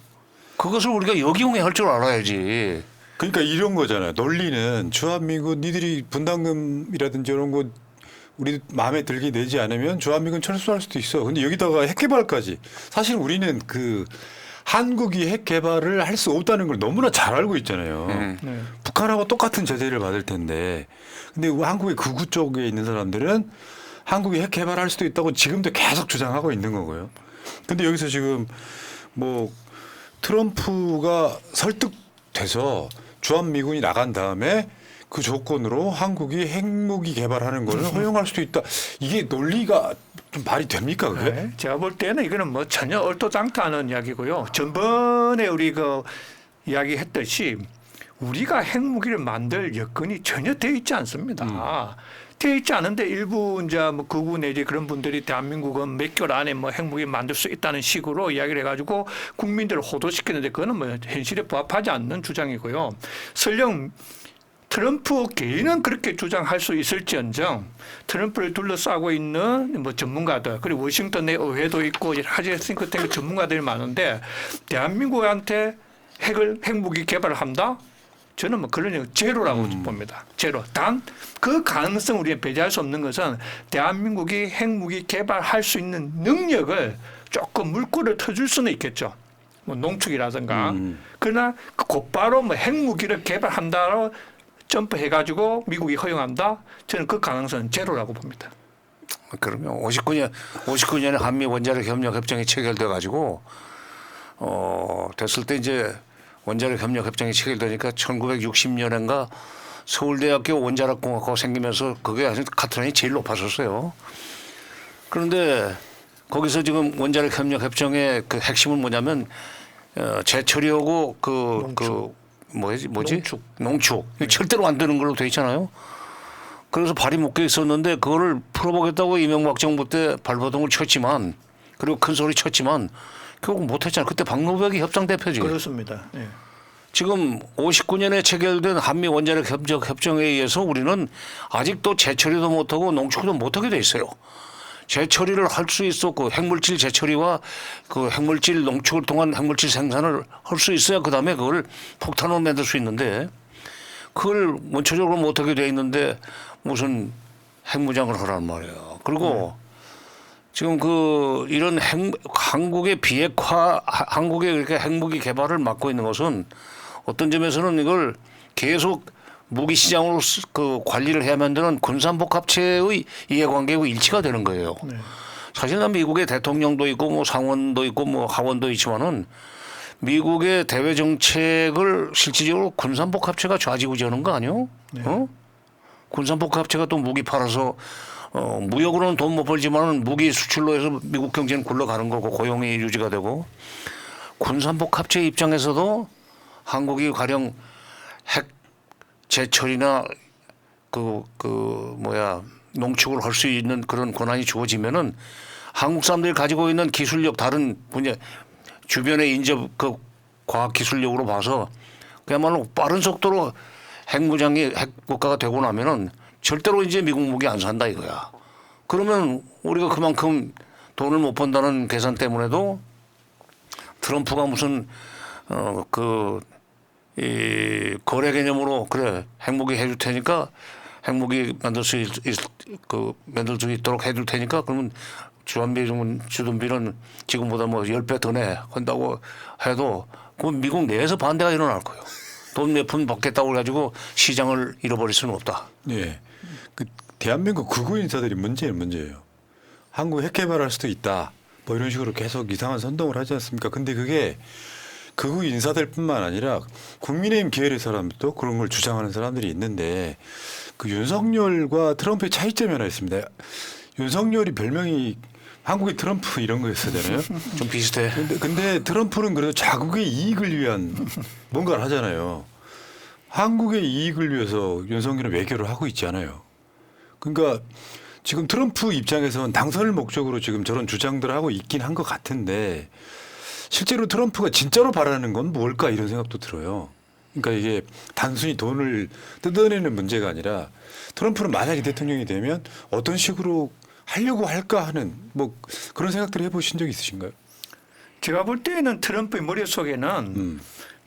그것을 우리가 역이용해 할 줄 알아야지. 그러니까 이런 거잖아요. 논리는 주한미군 니들이 분담금이라든지 이런 거 우리 마음에 들게 내지 않으면 주한미군 철수할 수도 있어. 근데 여기다가 핵 개발까지. 사실 우리는 그 한국이 핵 개발을 할 수 없다는 걸 너무나 잘 알고 있잖아요. 네. 북한하고 똑같은 제재를 받을 텐데. 근데 한국의 극우 쪽에 있는 사람들은 한국이 핵 개발할 수도 있다고 지금도 계속 주장하고 있는 거고요. 근데 여기서 지금 뭐 트럼프가 설득돼서 주한미군이 나간 다음에 그 조건으로 한국이 핵무기 개발하는 거를 허용할 수도 있다. 이게 논리가 좀 말이 됩니까, 그게? 네. 제가 볼 때는 이거는 뭐 전혀 얼토당토하는 이야기고요. 전번에 우리 그 이야기했듯이 우리가 핵무기를 만들 여건이 전혀 되어 있지 않습니다. 되어 있지 않은데 일부 이제 뭐 극우 내지 그런 분들이 대한민국은 몇 개월 안에 뭐 핵무기 만들 수 있다는 식으로 이야기를 해가지고 국민들을 호도시키는데 그거는 뭐 현실에 부합하지 않는 주장이고요. 설령 트럼프 개인은 그렇게 주장할 수 있을지언정 트럼프를 둘러싸고 있는 뭐 전문가들 그리고 워싱턴 내 의회도 있고 여러 가지 싱크탱크 전문가들이 많은데 대한민국한테 핵무기 개발을 한다? 저는 뭐 그런 제로라고 봅니다. 제로. 단 그 가능성 우리가 배제할 수 없는 것은 대한민국이 핵무기 개발할 수 있는 능력을 조금 물꼬를 터줄 수는 있겠죠. 뭐 농축이라든가. 그러나 곧바로 뭐 핵무기를 개발한다로 점프해가지고 미국이 허용한다? 저는 그 가능성은 제로라고 봅니다. 그러면 59년에 한미 원자력 협력 협정이 체결돼 가지고 됐을 때 이제 원자력 협력 협정이 체결되니까 1960년인가 서울대학교 원자력공학과가 생기면서 그게 아주 카트란이 제일 높았었어요. 그런데 거기서 지금 원자력 협력 협정의 그 핵심은 뭐냐면 재처리하고 뭐지? 농축. 절대로 안 되는 걸로 돼 있잖아요. 그래서 발이 묶여 있었는데 그거를 풀어보겠다고 이명박 정부 때 발버둥을 쳤지만 그리고 큰 소리 쳤지만 결국 못했잖아요. 그때 박노백이 협상 대표지. 그렇습니다. 네. 지금 59년에 체결된 한미 원자력 협정에 의해서 우리는 아직도 재처리도 못하고 농축도 못하게 돼 있어요. 재처리를 할 수 있었고 핵물질 재처리와 그 핵물질 농축을 통한 핵물질 생산을 할 수 있어야 그다음에 그걸 폭탄으로 만들 수 있는데 그걸 원초적으로 못하게 돼 있는데 무슨 핵무장을 하란 말이에요. 그리고 지금 이런 한국의 비핵화, 한국의 이렇게 핵무기 개발을 막고 있는 것은 어떤 점에서는 이걸 계속 무기 시장으로 관리를 해야만 되는 군산복합체의 이해관계하고 일치가 되는 거예요. 네. 사실은 미국의 대통령도 있고 뭐 상원도 있고 뭐 하원도 있지만은 미국의 대외 정책을 실질적으로 군산복합체가 좌지우지하는 거 아니요? 네. 군산복합체가 또 무기 팔아서 무역으로는 돈 못 벌지만은 무기 수출로 해서 미국 경제는 굴러가는 거고 고용이 유지가 되고 군산복합체 입장에서도 한국이 가령 핵 제철이나 농축을 할 수 있는 그런 권한이 주어지면은 한국 사람들이 가지고 있는 기술력 다른 분야 주변의 인접 과학 기술력으로 봐서 그야말로 빠른 속도로 핵무장이 핵국가가 되고 나면은 절대로 이제 미국 무기 안 산다 이거야. 그러면 우리가 그만큼 돈을 못 번다는 계산 때문에도 트럼프가 무슨 이 거래 개념으로 그래 핵무기 해줄 테니까 핵무기 만들 수 있도록 해줄 테니까 그러면 주둔비는 지금보다 뭐 10배 더 내 한다고 해도 그 미국 내에서 반대가 일어날 거예요. 돈 몇 푼 받겠다고 해가지고 시장을 잃어버릴 수는 없다. 예. 그 대한민국 극우 인사들이 문제예요. 한국 핵 개발할 수도 있다. 뭐 이런 식으로 계속 이상한 선동을 하지 않습니까? 근데 그게 극우 인사들뿐만 아니라 국민의힘 계열의 사람도 그런 걸 주장하는 사람들이 있는데 그 윤석열과 트럼프의 차이점이 하나 있습니다. 윤석열이 별명이 한국의 트럼프 이런 거였잖아요. 좀 비슷해. 근데 트럼프는 그래도 자국의 이익을 위한 뭔가를 하잖아요. 한국의 이익을 위해서 윤석열은 외교를 하고 있잖아요. 그러니까 지금 트럼프 입장에서는 당선을 목적으로 지금 저런 주장들을 하고 있긴 한 것 같은데 실제로 트럼프가 진짜로 바라는 건 뭘까 이런 생각도 들어요. 그러니까 이게 단순히 돈을 뜯어내는 문제가 아니라 트럼프는 만약에 대통령이 되면 어떤 식으로 하려고 할까 하는 뭐 그런 생각들을 해보신 적 있으신가요? 제가 볼 때는 트럼프의 머릿속에는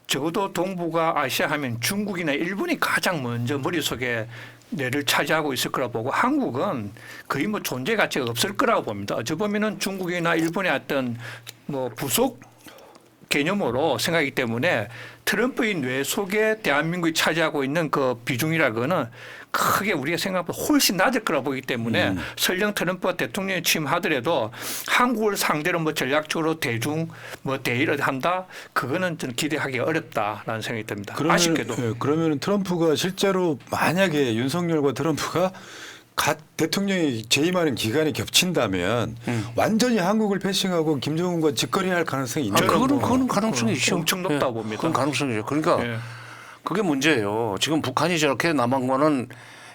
적어도 동북아 아시아 하면 중국이나 일본이 가장 먼저 머릿속에 뇌를 차지하고 있을 거라고 보고 한국은 거의 뭐 존재 가치가 없을 거라고 봅니다. 어찌 보면은 중국이나 일본의 어떤 뭐 부속 개념으로 생각하기 때문에 트럼프의 뇌 속에 대한민국이 차지하고 있는 그 비중이라고는 크게 우리가 생각보다 훨씬 낮을 거라고 보기 때문에 설령 트럼프가 대통령에 취임하더라도 한국을 상대로 뭐 전략적으로 대의를 한다 그거는 저는 기대하기 어렵다라는 생각이 듭니다. 아쉽게도. 예, 그러면 트럼프가 실제로 만약에 윤석열과 트럼프가 대통령이 재임하는 기간이 겹친다면 완전히 한국을 패싱하고 김정은과 직거래할 가능성이 있는 거죠. 그거는 가능성이 있죠. 엄청 높다고 봅니다. 그건 가능성이죠. 그러니까 예. 그게 문제예요. 지금 북한이 저렇게 남한과는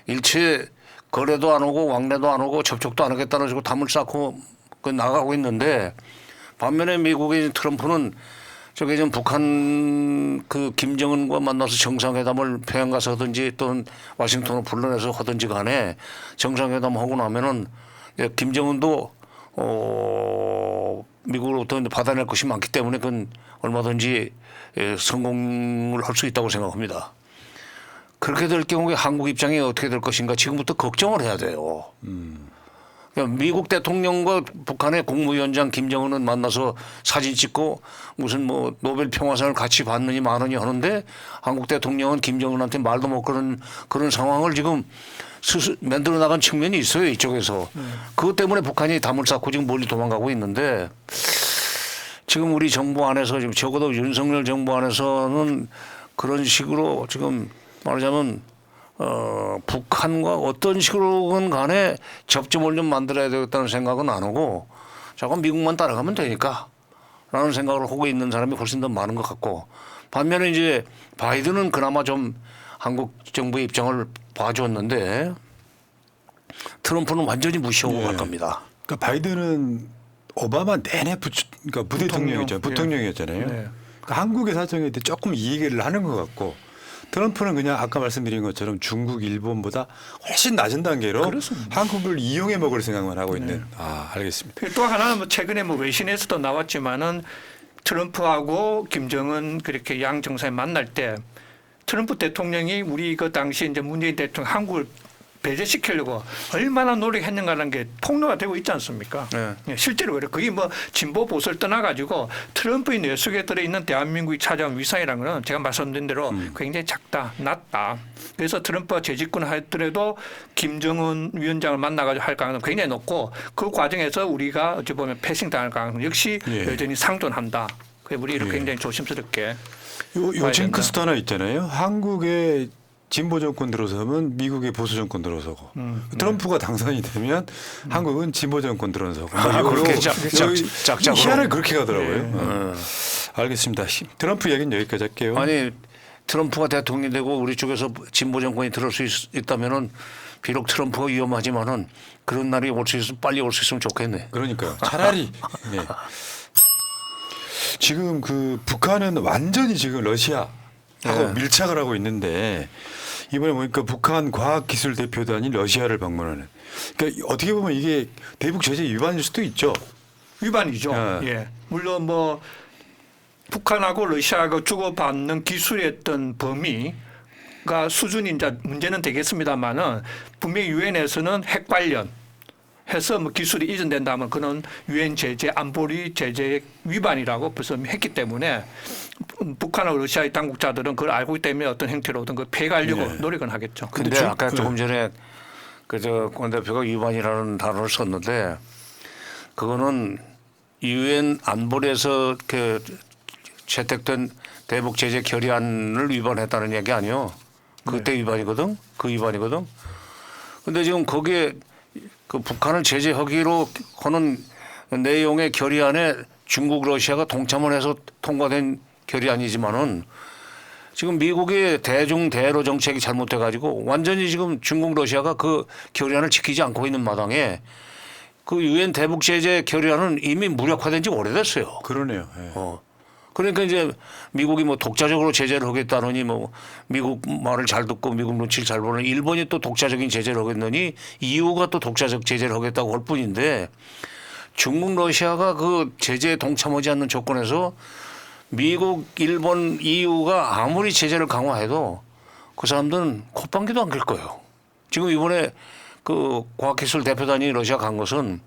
일체 거래도 안 오고 왕래도 안 오고 접촉도 안 하겠다는 식으로 담을 쌓고 나가고 있는데 반면에 미국의 트럼프는 저기 지금 북한 그 김정은과 만나서 정상회담을 평양 가서 하든지 또는 와싱턴을 불러내서 하든지 간에 정상회담 하고 나면은 김정은도 미국으로부터 받아낼 것이 많기 때문에 그건 얼마든지 성공을 할 수 있다고 생각합니다. 그렇게 될 경우에 한국 입장이 어떻게 될 것인가 지금부터 걱정을 해야 돼요. 그러니까 미국 대통령과 북한의 국무위원장 김정은은 만나서 사진 찍고 무슨 뭐 노벨 평화상을 같이 받느니 마느니 하는데 한국 대통령은 김정은한테 말도 못 거는 그런 상황을 지금 스스로 만들어 나간 측면이 있어요, 이쪽에서. 그것 때문에 북한이 담을 쌓고 지금 멀리 도망가고 있는데 지금 우리 정부 안에서 지금 적어도 윤석열 정부 안에서는 그런 식으로 지금 말하자면 북한과 어떤 식으로건 간에 접점을 좀 만들어야 되겠다는 생각은 안 하고 자꾸 미국만 따라가면 되니까 라는 생각을 하고 있는 사람이 훨씬 더 많은 것 같고 반면에 이제 바이든은 그나마 좀 한국 정부의 입장을 봐줬는데 트럼프는 완전히 무시하고 갈 겁니다. 그러니까 바이든은 오바마 내내 그러니까 부대통령이었잖아요. 네. 그러니까 한국의 사정에 대해 조금 이 얘기를 하는 것 같고 트럼프는 그냥 아까 말씀드린 것처럼 중국, 일본보다 훨씬 낮은 단계로 그렇습니다. 한국을 이용해 먹을 생각만 하고 있는. 아, 알겠습니다. 또 하나는 뭐 최근에 뭐 외신에서도 나왔지만은 트럼프하고 김정은 그렇게 양 정상이 만날 때 트럼프 대통령이 우리 그 당시 이제 문재인 대통령 한국을 배제시키려고 얼마나 노력했는가라는 게 폭로가 되고 있지 않습니까? 네. 실제로 그래. 그게 뭐 진보 보수를 떠나가지고 트럼프의 뇌 속에 들어있는 대한민국이 찾아온 위상이라는 거는 제가 말씀드린 대로 굉장히 작다, 낮다. 그래서 트럼프가 재집권 하더라도 김정은 위원장을 만나가지고 할 가능성은 굉장히 높고 그 과정에서 우리가 어찌 보면 패싱 당할 가능성 역시 여전히 상존한다. 그래서 우리 이렇게 굉장히 조심스럽게. 요 징크스도 하나 있잖아요. 한국의 진보 정권 들어서면 미국의 보수 정권 들어서고 트럼프가 당선이 되면 한국은 진보 정권 들어서고 그렇게 짝짝으로 희한하게 그렇게 가더라고요. 알겠습니다. 트럼프 얘기는 여기까지 할게요. 아니 트럼프가 대통령이 되고 우리 쪽에서 진보 정권이 들을 수 있다면은 비록 트럼프가 위험하지만은 그런 날이 올 수 있으면 빨리 올 수 있으면 좋겠네. 그러니까요. 차라리 네. 지금 그 북한은 완전히 지금 러시아하고 밀착을 하고 있는데 이번에 보니까 북한 과학기술 대표단이 러시아를 방문하는. 그러니까 어떻게 보면 이게 대북 제재 위반일 수도 있죠. 위반이죠. 네. 예. 물론 뭐 북한하고 러시아가 주고받는 기술의 어떤 범위가 수준이 이제 문제는 되겠습니다만은 분명히 유엔에서는 핵 관련 해서 뭐 기술이 이전된다면 그는 유엔 제재 안보리 제재 위반이라고 벌써 했기 때문에 북한하고 러시아의 당국자들은 그걸 알고 있기 때문에 어떤 형태로든 그 피해가려고 노력은 하겠죠. 근데 아까 조금 전에 그저 권 대표가 위반이라는 단어를 썼는데 그거는 유엔 안보리에서 그 채택된 대북 제재 결의안을 위반했다는 얘기 아니요. 그때 위반이거든. 그 위반이거든. 근데 지금 거기에 그 북한을 제재하기로 하는 내용의 결의안에 중국, 러시아가 동참을 해서 통과된 결의안이지만은 지금 미국의 대중 대로 정책이 잘못돼 가지고 완전히 지금 중국, 러시아가 그 결의안을 지키지 않고 있는 마당에 그 유엔 대북 제재 결의안은 이미 무력화된 지 오래됐어요. 그러네요. 예. 그러니까 이제 미국이 뭐 독자적으로 제재를 하겠다느니 뭐 미국 말을 잘 듣고 미국 눈치를 잘 보는 일본이 또 독자적인 제재를 하겠느니 EU가 또 독자적 제재를 하겠다고 할 뿐인데 중국, 러시아가 그 제재에 동참하지 않는 조건에서 미국, 일본, EU가 아무리 제재를 강화해도 그 사람들은 콧방귀도 안 낄 거예요. 지금 이번에 그 과학기술 대표단이 러시아 간 것은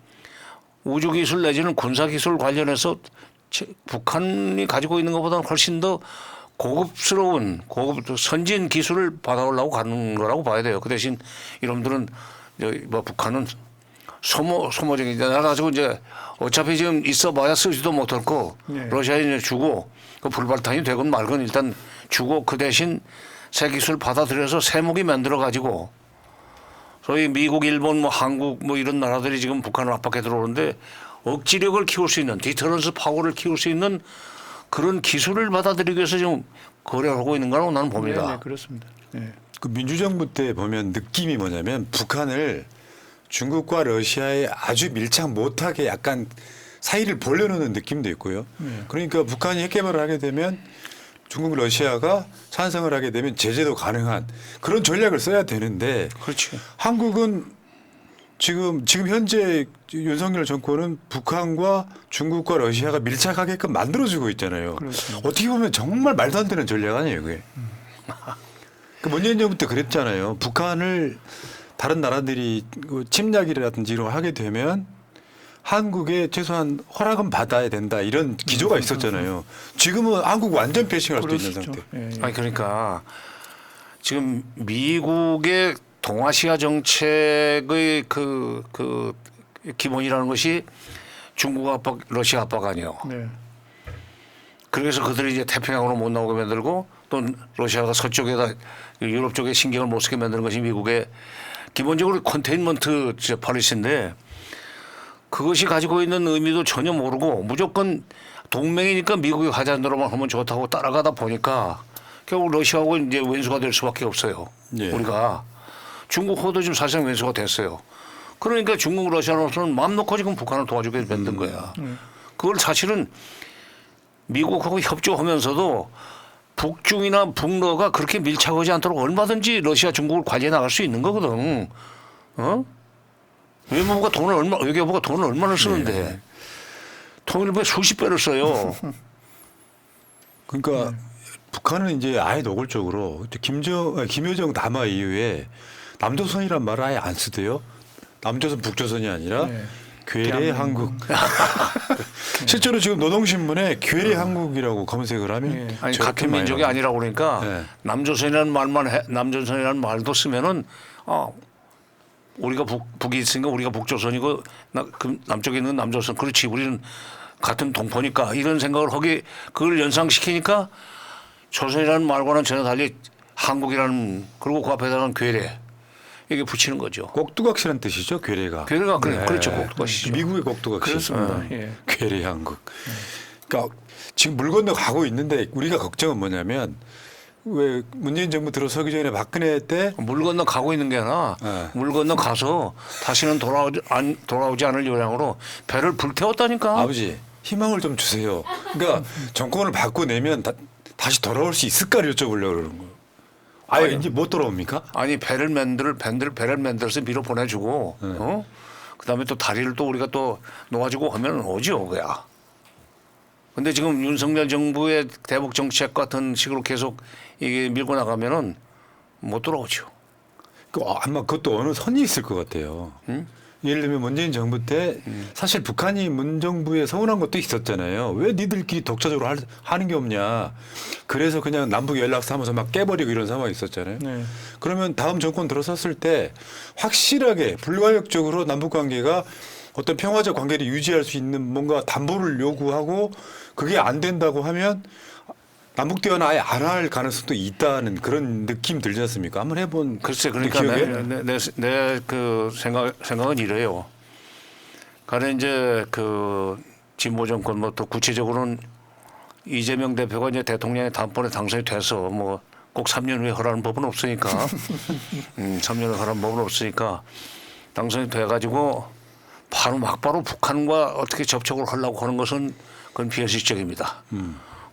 우주기술 내지는 군사기술 관련해서 북한이 가지고 있는 것보다는 훨씬 더 고급스러운 선진 기술을 받아오려고 가는 거라고 봐야 돼요. 그 대신 이놈들은 뭐 북한은 소모적인 나 가지고 이제 어차피 지금 있어봐야 쓰지도 못할 거 러시아에 이제 주고 그 불발탄이 되건 말건 일단 주고 그 대신 새 기술 받아들여서 새 무기 만들어 가지고 소위 미국, 일본, 뭐 한국 뭐 이런 나라들이 지금 북한을 압박해 들어오는데 억지력을 키울 수 있는 디터런스 파워를 키울 수 있는 그런 기술을 받아들이기 위해서 지금 거래를 하고 있는 거라고 나는 봅니다. 네, 그렇습니다. 네. 그 민주정부 때 보면 느낌이 뭐냐면 북한을 중국과 러시아에 아주 밀착 못하게 약간 사이를 벌려놓는 느낌도 있고요. 그러니까 북한이 핵 개발을 하게 되면 중국, 러시아가 찬성을 하게 되면 제재도 가능한 그런 전략을 써야 되는데 그렇지. 한국은 지금 현재 윤석열 정권은 북한과 중국과 러시아가 밀착하게끔 만들어주고 있잖아요. 그렇습니다. 어떻게 보면 정말 말도 안 되는 전략 아니에요, 그게. 그 문재인 정부때 그랬잖아요. 북한을 다른 나라들이 침략이라든지 이런 걸 하게 되면 한국에 최소한 허락은 받아야 된다 이런 기조가 있었잖아요. 지금은 한국 완전 패싱할 수도 있는 그렇죠. 상태. 예, 예. 아니 그러니까 지금 미국의 동아시아 정책의 그 기본이라는 것이 중국 압박, 러시아 압박 아니에요. 네. 그래서 그들이 이제 태평양으로 못 나오게 만들고 또 러시아가 서쪽에다 유럽 쪽에 신경을 못 쓰게 만드는 것이 미국의 기본적으로 컨테인먼트 폴리시인데 그것이 가지고 있는 의미도 전혀 모르고 무조건 동맹이니까 미국이 하자는 대로만 하면 좋다고 따라가다 보니까 결국 러시아하고 이제 왼수가 될 수밖에 없어요. 예. 우리가 중국하고도 지금 사실상 왼수가 됐어요. 그러니까 중국, 러시아로서는 마음 놓고 지금 북한을 도와주게 만든 거야. 그걸 사실은 미국하고 협조하면서도 북중이나 북러가 그렇게 밀착하지 않도록 얼마든지 러시아, 중국을 관리해 나갈 수 있는 거거든. 어? 외교부가 돈을 얼마나 쓰는데 통일부에 수십 배를 써요. 그러니까 북한은 이제 아예 노골적으로 김여정 담화 이후에 남조선이란 말을 아예 안 쓰대요. 남조선, 북조선이 아니라 네. 괴뢰 한국. 실제로 지금 노동신문에 괴뢰 한국이라고 검색을 하면 네. 아니 저렇게 같은 많이 민족이 나와요. 아니라고 그러니까 네. 남조선이라는 말도 쓰면은 우리가 북이 있으니까 우리가 북조선이고 그 남쪽에 있는 남조선 그렇지 우리는 같은 동포니까 이런 생각을 하기 그걸 연상시키니까 조선이라는 말과는 전혀 달리 한국이라는 그리고 그 앞에다가는 괴뢰 이게 붙이는 거죠. 꼭두각시란 뜻이죠, 괴뢰가. 괴뢰가 그렇죠. 꼭두각시죠. 미국의 꼭두각시. 그렇습니다. 예. 괴뢰 한국. 그러니까 지금 물 건너 가고 있는데 우리가 걱정은 뭐냐면 왜 문재인 정부 들어서기 전에 박근혜 때 물 건너 가고 있는 게 아니라 네. 물 건너 가서 다시는 돌아오지 않을 요량으로 배를 불태웠다니까. 아버지 희망을 좀 주세요. 그러니까 정권을 바꿔내면 다시 돌아올 수 있을까를 여쭤보려고 그러는 거예요. 아예 이제 못 돌아옵니까? 아니 배를 만들어서 밀어 보내주고 그다음에 또 다리를 또 우리가 또 놓아주고 하면 오죠 그야. 근데 지금 윤석열 정부의 대북 정책 같은 식으로 계속 이게 밀고 나가면은 못 돌아오죠. 아마 그것도 어느 선이 있을 것 같아요. 예를 들면 문재인 정부 때 사실 북한이 문 정부에 서운한 것도 있었잖아요. 왜 니들끼리 독자적으로 하는 게 없냐. 그래서 그냥 남북 연락사무소 막 깨버리고 이런 상황이 있었잖아요. 네. 그러면 다음 정권 들어섰을 때 확실하게 불가역적으로 남북 관계가 어떤 평화적 관계를 유지할 수 있는 뭔가 담보를 요구하고 그게 안 된다고 하면 남북 대화는 아예 안 할 가능성도 있다는 그런 느낌 들지 않습니까? 한번 해본 글쎄 그러니까 기억에? 내 그 생각은 이래요. 가령 이제 그 진보 정권 뭐 또 구체적으로는 이재명 대표가 이제 대통령에 다음번에 당선이 돼서 뭐 꼭 3년 후에 하라는 법은 없으니까 3년 후에 하라는 법은 없으니까 당선이 돼가지고 막바로 북한과 어떻게 접촉을 하려고 하는 것은 그건 비현실적입니다.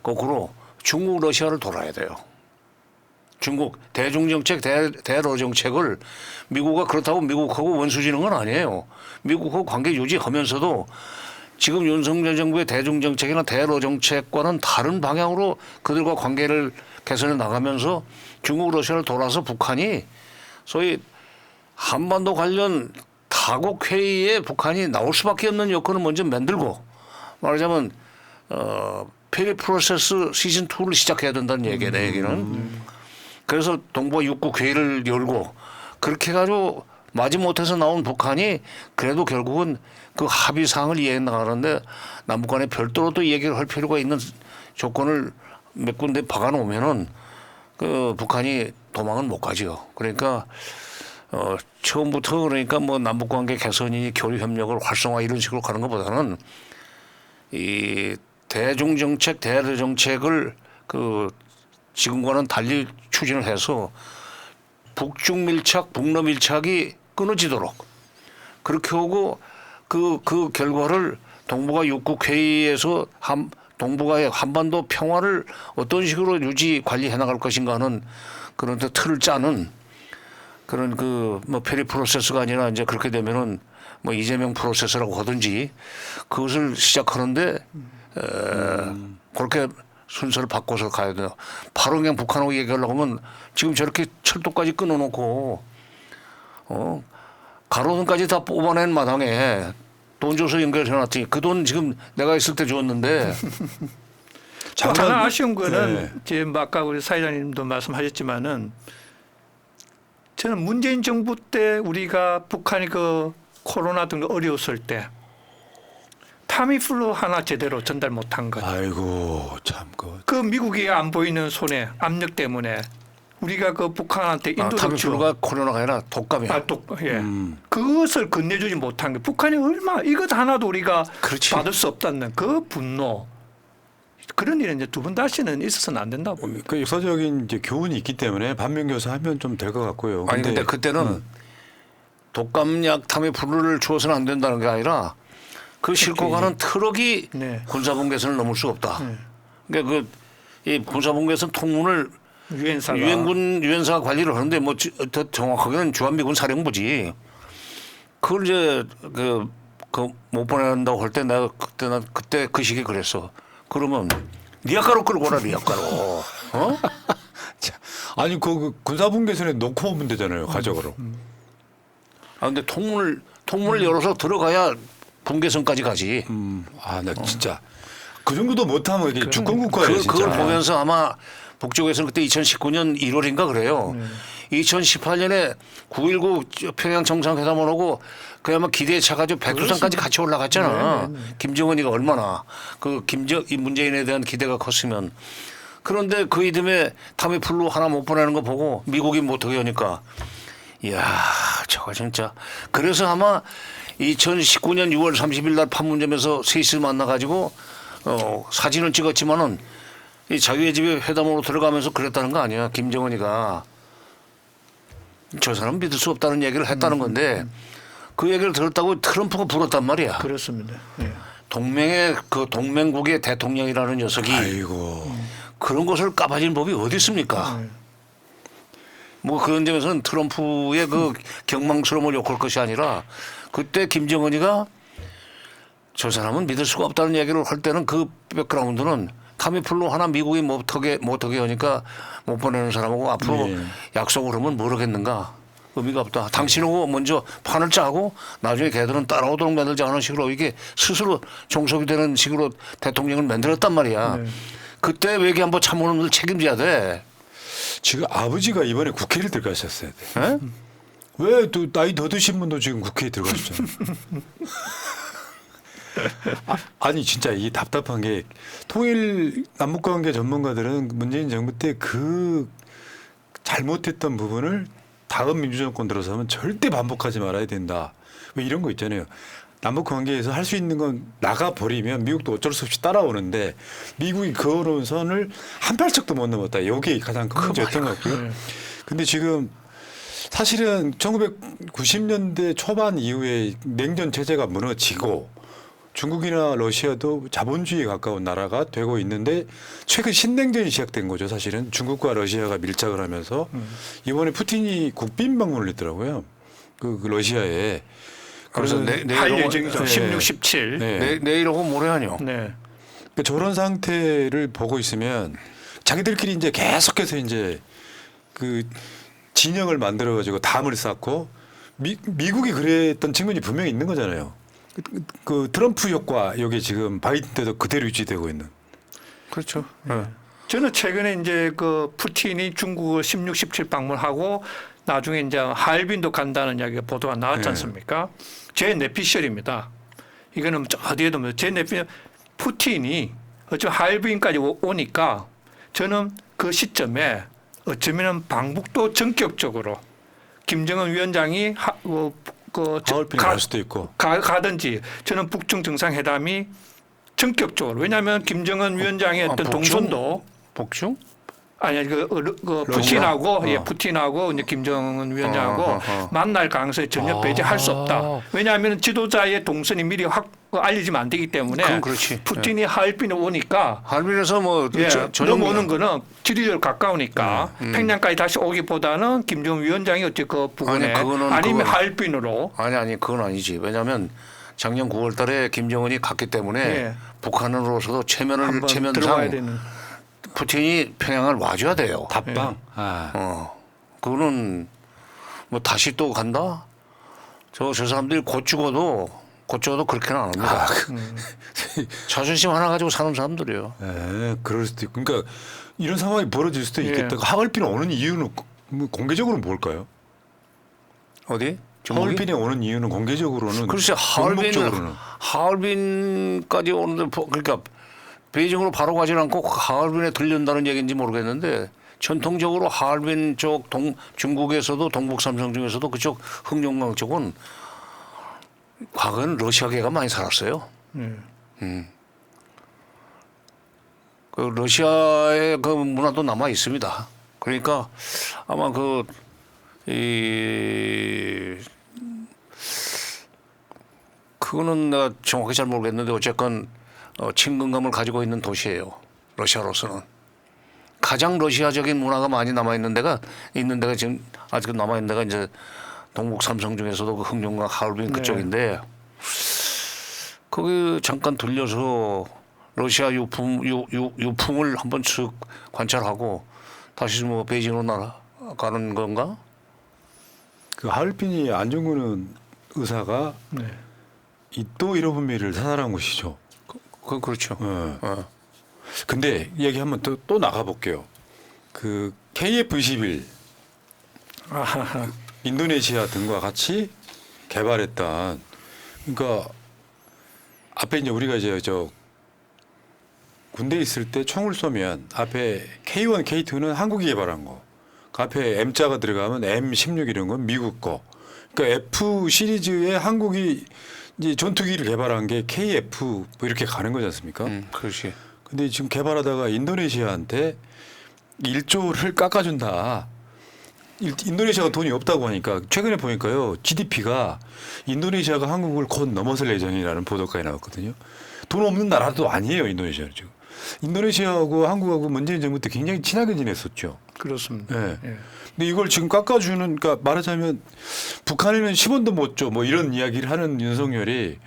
거꾸로 중국, 러시아를 돌아야 돼요. 중국 대중정책, 대러정책을 미국가 그렇다고 미국하고 원수지는 건 아니에요. 미국하고 관계 유지하면서도 지금 윤석열 정부의 대중정책이나 대러정책과는 다른 방향으로 그들과 관계를 개선해 나가면서 중국, 러시아를 돌아서 북한이 소위 한반도 관련 다국 회의에 북한이 나올 수밖에 없는 여건을 먼저 만들고 말하자면 페리 프로세스 시즌 2를 시작해야 된다는 얘기예요. 내 얘기는. 그래서 동북아 6국 회의를 열고 그렇게 해가지고 마지못해서 나온 북한이 그래도 결국은 그 합의 사항을 이해해 나가는데 남북 간에 별도로 또 얘기를 할 필요가 있는 조건을 몇 군데 박아놓으면은 그 북한이 도망은 못 가죠. 그러니까 처음부터 그러니까 뭐 남북 관계 개선이니 교류 협력을 활성화 이런 식으로 가는 것보다는 이 대중정책, 대러정책을 그 지금과는 달리 추진을 해서 북중 밀착, 북러 밀착이 끊어지도록 그렇게 하고 그 결과를 동북아 6국 회의에서 동북아의 한반도 평화를 어떤 식으로 유지 관리해 나갈 것인가 하는 그런 틀을 짜는 그런 뭐 페리 프로세스가 아니라 이제 그렇게 되면은 뭐 이재명 프로세스라고 하든지 그것을 시작하는데 그렇게 순서를 바꿔서 가야 돼요. 바로 그냥 북한하고 얘기하려고 하면 지금 저렇게 철도까지 끊어놓고 가로등까지 다 뽑아낸 마당에 돈 줘서 연결해놨더니 그 돈 지금 내가 있을 때 줬는데 하나 아쉬운 거는 네. 지금 아까 우리 사회자님도 말씀하셨지만은 저는 문재인 정부 때 우리가 북한이 그 코로나 등 어려웠을 때 타미플루 하나 제대로 전달 못한 것. 아이고 참 그 미국이 안 보이는 손에 압력 때문에 우리가 그 북한한테 인도적 타미플루가 코로나가 아니라 독감이야. 예. 그것을 건네주지 못한 게 북한이 얼마 이것 하나도 우리가 그렇지. 받을 수 없다는 그 분노. 그런 일은 이제 두 번 다시는 있어서는 안 된다고 봅니다. 그 역사적인 이제 교훈이 있기 때문에 반면교사하면 좀 될 것 같고요. 아니 근데 그때는 독감약 타미플루를 주어서는 안 된다는 게 아니라 그 싣고 가는 트럭이 네. 군사분계선을 넘을 수 없다. 그러니까 이 군사분계선 통문을 유엔사가 유엔사가 관리를 하는데 뭐 더 정확하게는 주한미군 사령부지. 그걸 이제 못 보낸다고 할 때 내가 그때 그 시기에 그랬어. 그러면 리아카로 끌고 오라 리아카로. 자, 아니 그 군사분계선에 놓고 오면 되잖아요 가족으로. 아 근데 통문을 열어서 들어가야 분계선까지 가지. 나 진짜 그 정도도 못하면 이게 주권국가예요 진짜. 그걸 보면서 아마 북쪽에서는 그때 2019년 1월인가 그래요. 2018년에 9.19 평양 정상회담을 하고 그야말로 기대에 차가지고 백두산까지 같이 올라갔잖아. 김정은이가 얼마나 이 문재인에 대한 기대가 컸으면. 그런데 그 이듬해 타미플루 하나 못 보내는 거 보고 미국이 못하게 하니까 이야 저거 진짜. 그래서 아마 2019년 6월 30일 날 판문점에서 셋이 만나가지고 사진을 찍었지만은 이 자기의 집에 회담으로 들어가면서 그랬다는 거 아니야. 김정은이가 저 사람 믿을 수 없다는 얘기를 했다는 건데 그 얘기를 들었다고 트럼프가 불었단 말이야. 그렇습니다. 예. 동맹국의 대통령이라는 녀석이 아이고. 그런 것을 까발리는 법이 어디 있습니까? 뭐 그런 점에서는 트럼프의 그 경망스러움을 욕할 것이 아니라 그때 김정은이가 저 사람은 믿을 수가 없다는 얘기를 할 때는 그 백그라운드는 타미플루 하나 미국이 못하게 하니까 못 보내는 사람하고 앞으로 약속을 하면 모르겠는가 의미가 없다. 당신하고 먼저 판을 짜고 나중에 걔들은 따라오도록 만들자 하는 식으로 이게 스스로 종속이 되는 식으로 대통령을 만들었단 말이야. 그때 외교안보 참모를 책임져야 돼. 지금 아버지가 이번에 국회를 들어가셨어야 돼. 에? 왜 또 나이 더 드신 분도 지금 국회에 들어가셨잖아요. 아니 진짜 이 답답한 게 통일 남북관계 전문가들은 문재인 정부 때 그 잘못했던 부분을 다음 민주정권 들어서면 절대 반복하지 말아야 된다. 왜 이런 거 있잖아요. 남북관계에서 할 수 있는 건 나가버리면 미국도 어쩔 수 없이 따라오는데 미국이 그어놓은 선을 한 발짝도 못 넘었다. 이게 가장 큰 문제였던 것 같고요. 근데 지금 사실은 1990년대 초반 이후에 냉전 체제가 무너지고 중국이나 러시아도 자본주의에 가까운 나라가 되고 있는데 최근 신냉전이 시작된 거죠. 사실은 중국과 러시아가 밀착을 하면서 이번에 푸틴이 국빈 방문을 했더라고요. 그 러시아에. 그래서 할 예정이죠. 네. 16, 17. 네. 내일하고 모레하뇨. 네. 그러니까 저런 상태를 보고 있으면 자기들끼리 이제 계속해서 이제 그 진영을 만들어 가지고 담을 쌓고 미국이 그랬던 측면이 분명히 있는 거잖아요. 그 트럼프 효과 여기 지금 바이든 때도 그대로 유지되고 있는. 그렇죠. 저는 최근에 이제 그 푸틴이 중국을 16, 17 방문하고 나중에 이제 하얼빈도 간다는 이야기가 보도가 나왔지 않습니까? 제 내피셜입니다. 이거는 어디에도 제 내피셜 푸틴이 어쩌면 하얼빈까지 오니까 저는 그 시점에 어쩌면 방북도 전격적으로 김정은 위원장이 하얼빈 갈 수도 있고 가든지 저는 북중 정상회담이 전격적으로 왜냐하면 김정은 위원장의 어떤 동선도 복중? 아니 그 푸틴하고 러시아? 푸틴하고 이제 김정은 위원장하고 만날 가능성이 전혀 배제할 수 없다. 아. 왜냐하면 지도자의 동선이 미리 확 알려지면 안 되기 때문에 그럼 그렇지. 푸틴이 하얼빈에 오니까 하얼빈에서 뭐 넘어오는 거는 지리적으로 가까우니까 평양까지 다시 오기보다는 김정은 위원장이 어찌 그 부근에 아니면 하얼빈으로 아니 그건 아니지. 왜냐하면 작년 9월달에 김정은이 갔기 때문에 북한으로서도 한번 들어가야 체면상 되는. 푸틴이 평양을 와줘야 돼요. 답방. 그거는 뭐 다시 또 간다? 저 사람들이 곧 죽어도 그렇게는 안 합니다. 자존심 하나 가지고 사는 사람들이에요. 예, 그럴 수도 있고. 그러니까 이런 상황이 벌어질 수도 있겠다. 하얼빈에 오는 이유는 뭐 공개적으로는 뭘까요? 어디? 하얼빈에 오는 이유는 공개적으로는 글쎄 하얼빈까지 오는데 그러니까 베이징으로 바로 가지 않고 하얼빈에 들른다는 얘기인지 모르겠는데 전통적으로 하얼빈 쪽 중국에서도 동북 삼성 중에서도 그쪽 흑룡강 쪽은 과거에는 러시아계가 많이 살았어요. 그 러시아의 그 문화도 남아 있습니다. 그러니까 아마 그거는 내가 정확히 잘 모르겠는데 어쨌건 친근감을 가지고 있는 도시예요. 러시아로서는 가장 러시아적인 문화가 많이 남아 있는 데가 지금 아직 남아 있는 데가 이제 동북 삼성 중에서도 그 흑룡강 하얼빈 그쪽인데 거기 잠깐 들려서 러시아 유풍을 한번 쓱 관찰하고 다시 뭐 베이징으로 날아가는 건가? 그 하얼빈이 안중근 의사가 또 잃어본미를 사살한 곳이죠. 그렇죠. 근데 얘기 한번 또 나가볼게요. 그 KF-21 인도네시아 등과 같이 개발했던 그러니까 앞에 이제 우리가 이제 군대에 있을 때 총을 쏘면 앞에 K1, K2는 한국이 개발한 거. 그 앞에 M자가 들어가면 M16 이런 건 미국 거. 그러니까 F 시리즈의 한국이 이제 전투기를 개발한 게 KF 뭐 이렇게 가는 거지 않습니까? 그렇지. 근데 지금 개발하다가 인도네시아한테 1조를 깎아준다. 인도네시아가 돈이 없다고 하니까 최근에 보니까요. GDP가 인도네시아가 한국을 곧 넘어설 예정이라는 보도까지 나왔거든요. 돈 없는 나라도 아니에요. 인도네시아는 지금. 인도네시아하고 한국하고 문재인 정부 때 굉장히 친하게 지냈었죠. 그렇습니다. 네. 근데 이걸 지금 깎아주는, 그러니까 말하자면 북한에는 10원도 못 줘, 뭐 이런 이야기를 하는 윤석열이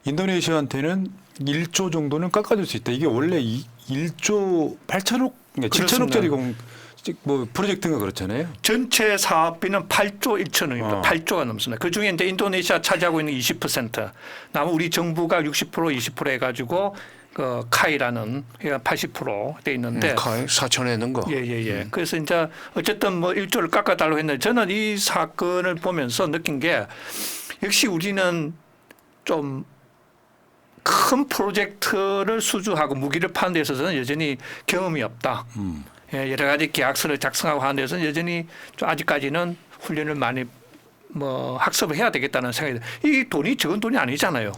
인도네시아한테는 1조 정도는 깎아줄 수 있다. 이게 원래 1조 8천억, 그러니까 7천억짜리 뭐 프로젝트가 그렇잖아요. 전체 사업비는 8조 1천억입니다. 8조가 넘습니다. 그 중에 이제 인도네시아 차지하고 있는 20%, 남은 우리 정부가 60% 20% 해가지고 그 카이라는 80%돼 있는데 카이 4천에 있는 거. 예. 그래서 이제 어쨌든 뭐 1조를 깎아달라고 했는데 저는 이 사건을 보면서 느낀 게 역시 우리는 좀 큰 프로젝트를 수주하고 무기를 파는 데 있어서는 여전히 경험이 없다. 예, 여러 가지 계약서를 작성하고 하는 데서는 여전히 좀 아직까지는 훈련을 많이 뭐 학습을 해야 되겠다는 생각이 들어요. 이 돈이 적은 돈이 아니잖아요.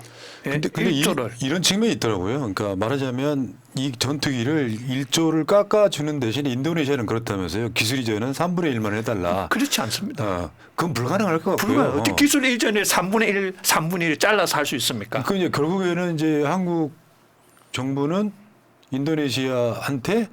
예, 근데 1조를. 이런 측면이 있더라고요. 그러니까 말하자면 이 전투기를 1조를 깎아주는 대신 인도네시아는 그렇다면서요. 기술 이전은 3분의 1만 해달라. 그렇지 않습니다. 그건 불가능할 것 같고요. 불가능. 어떻게 기술 이전에 3분의 1 잘라서 할 수 있습니까? 그 이제 결국에는 이제 한국 정부는 인도네시아한테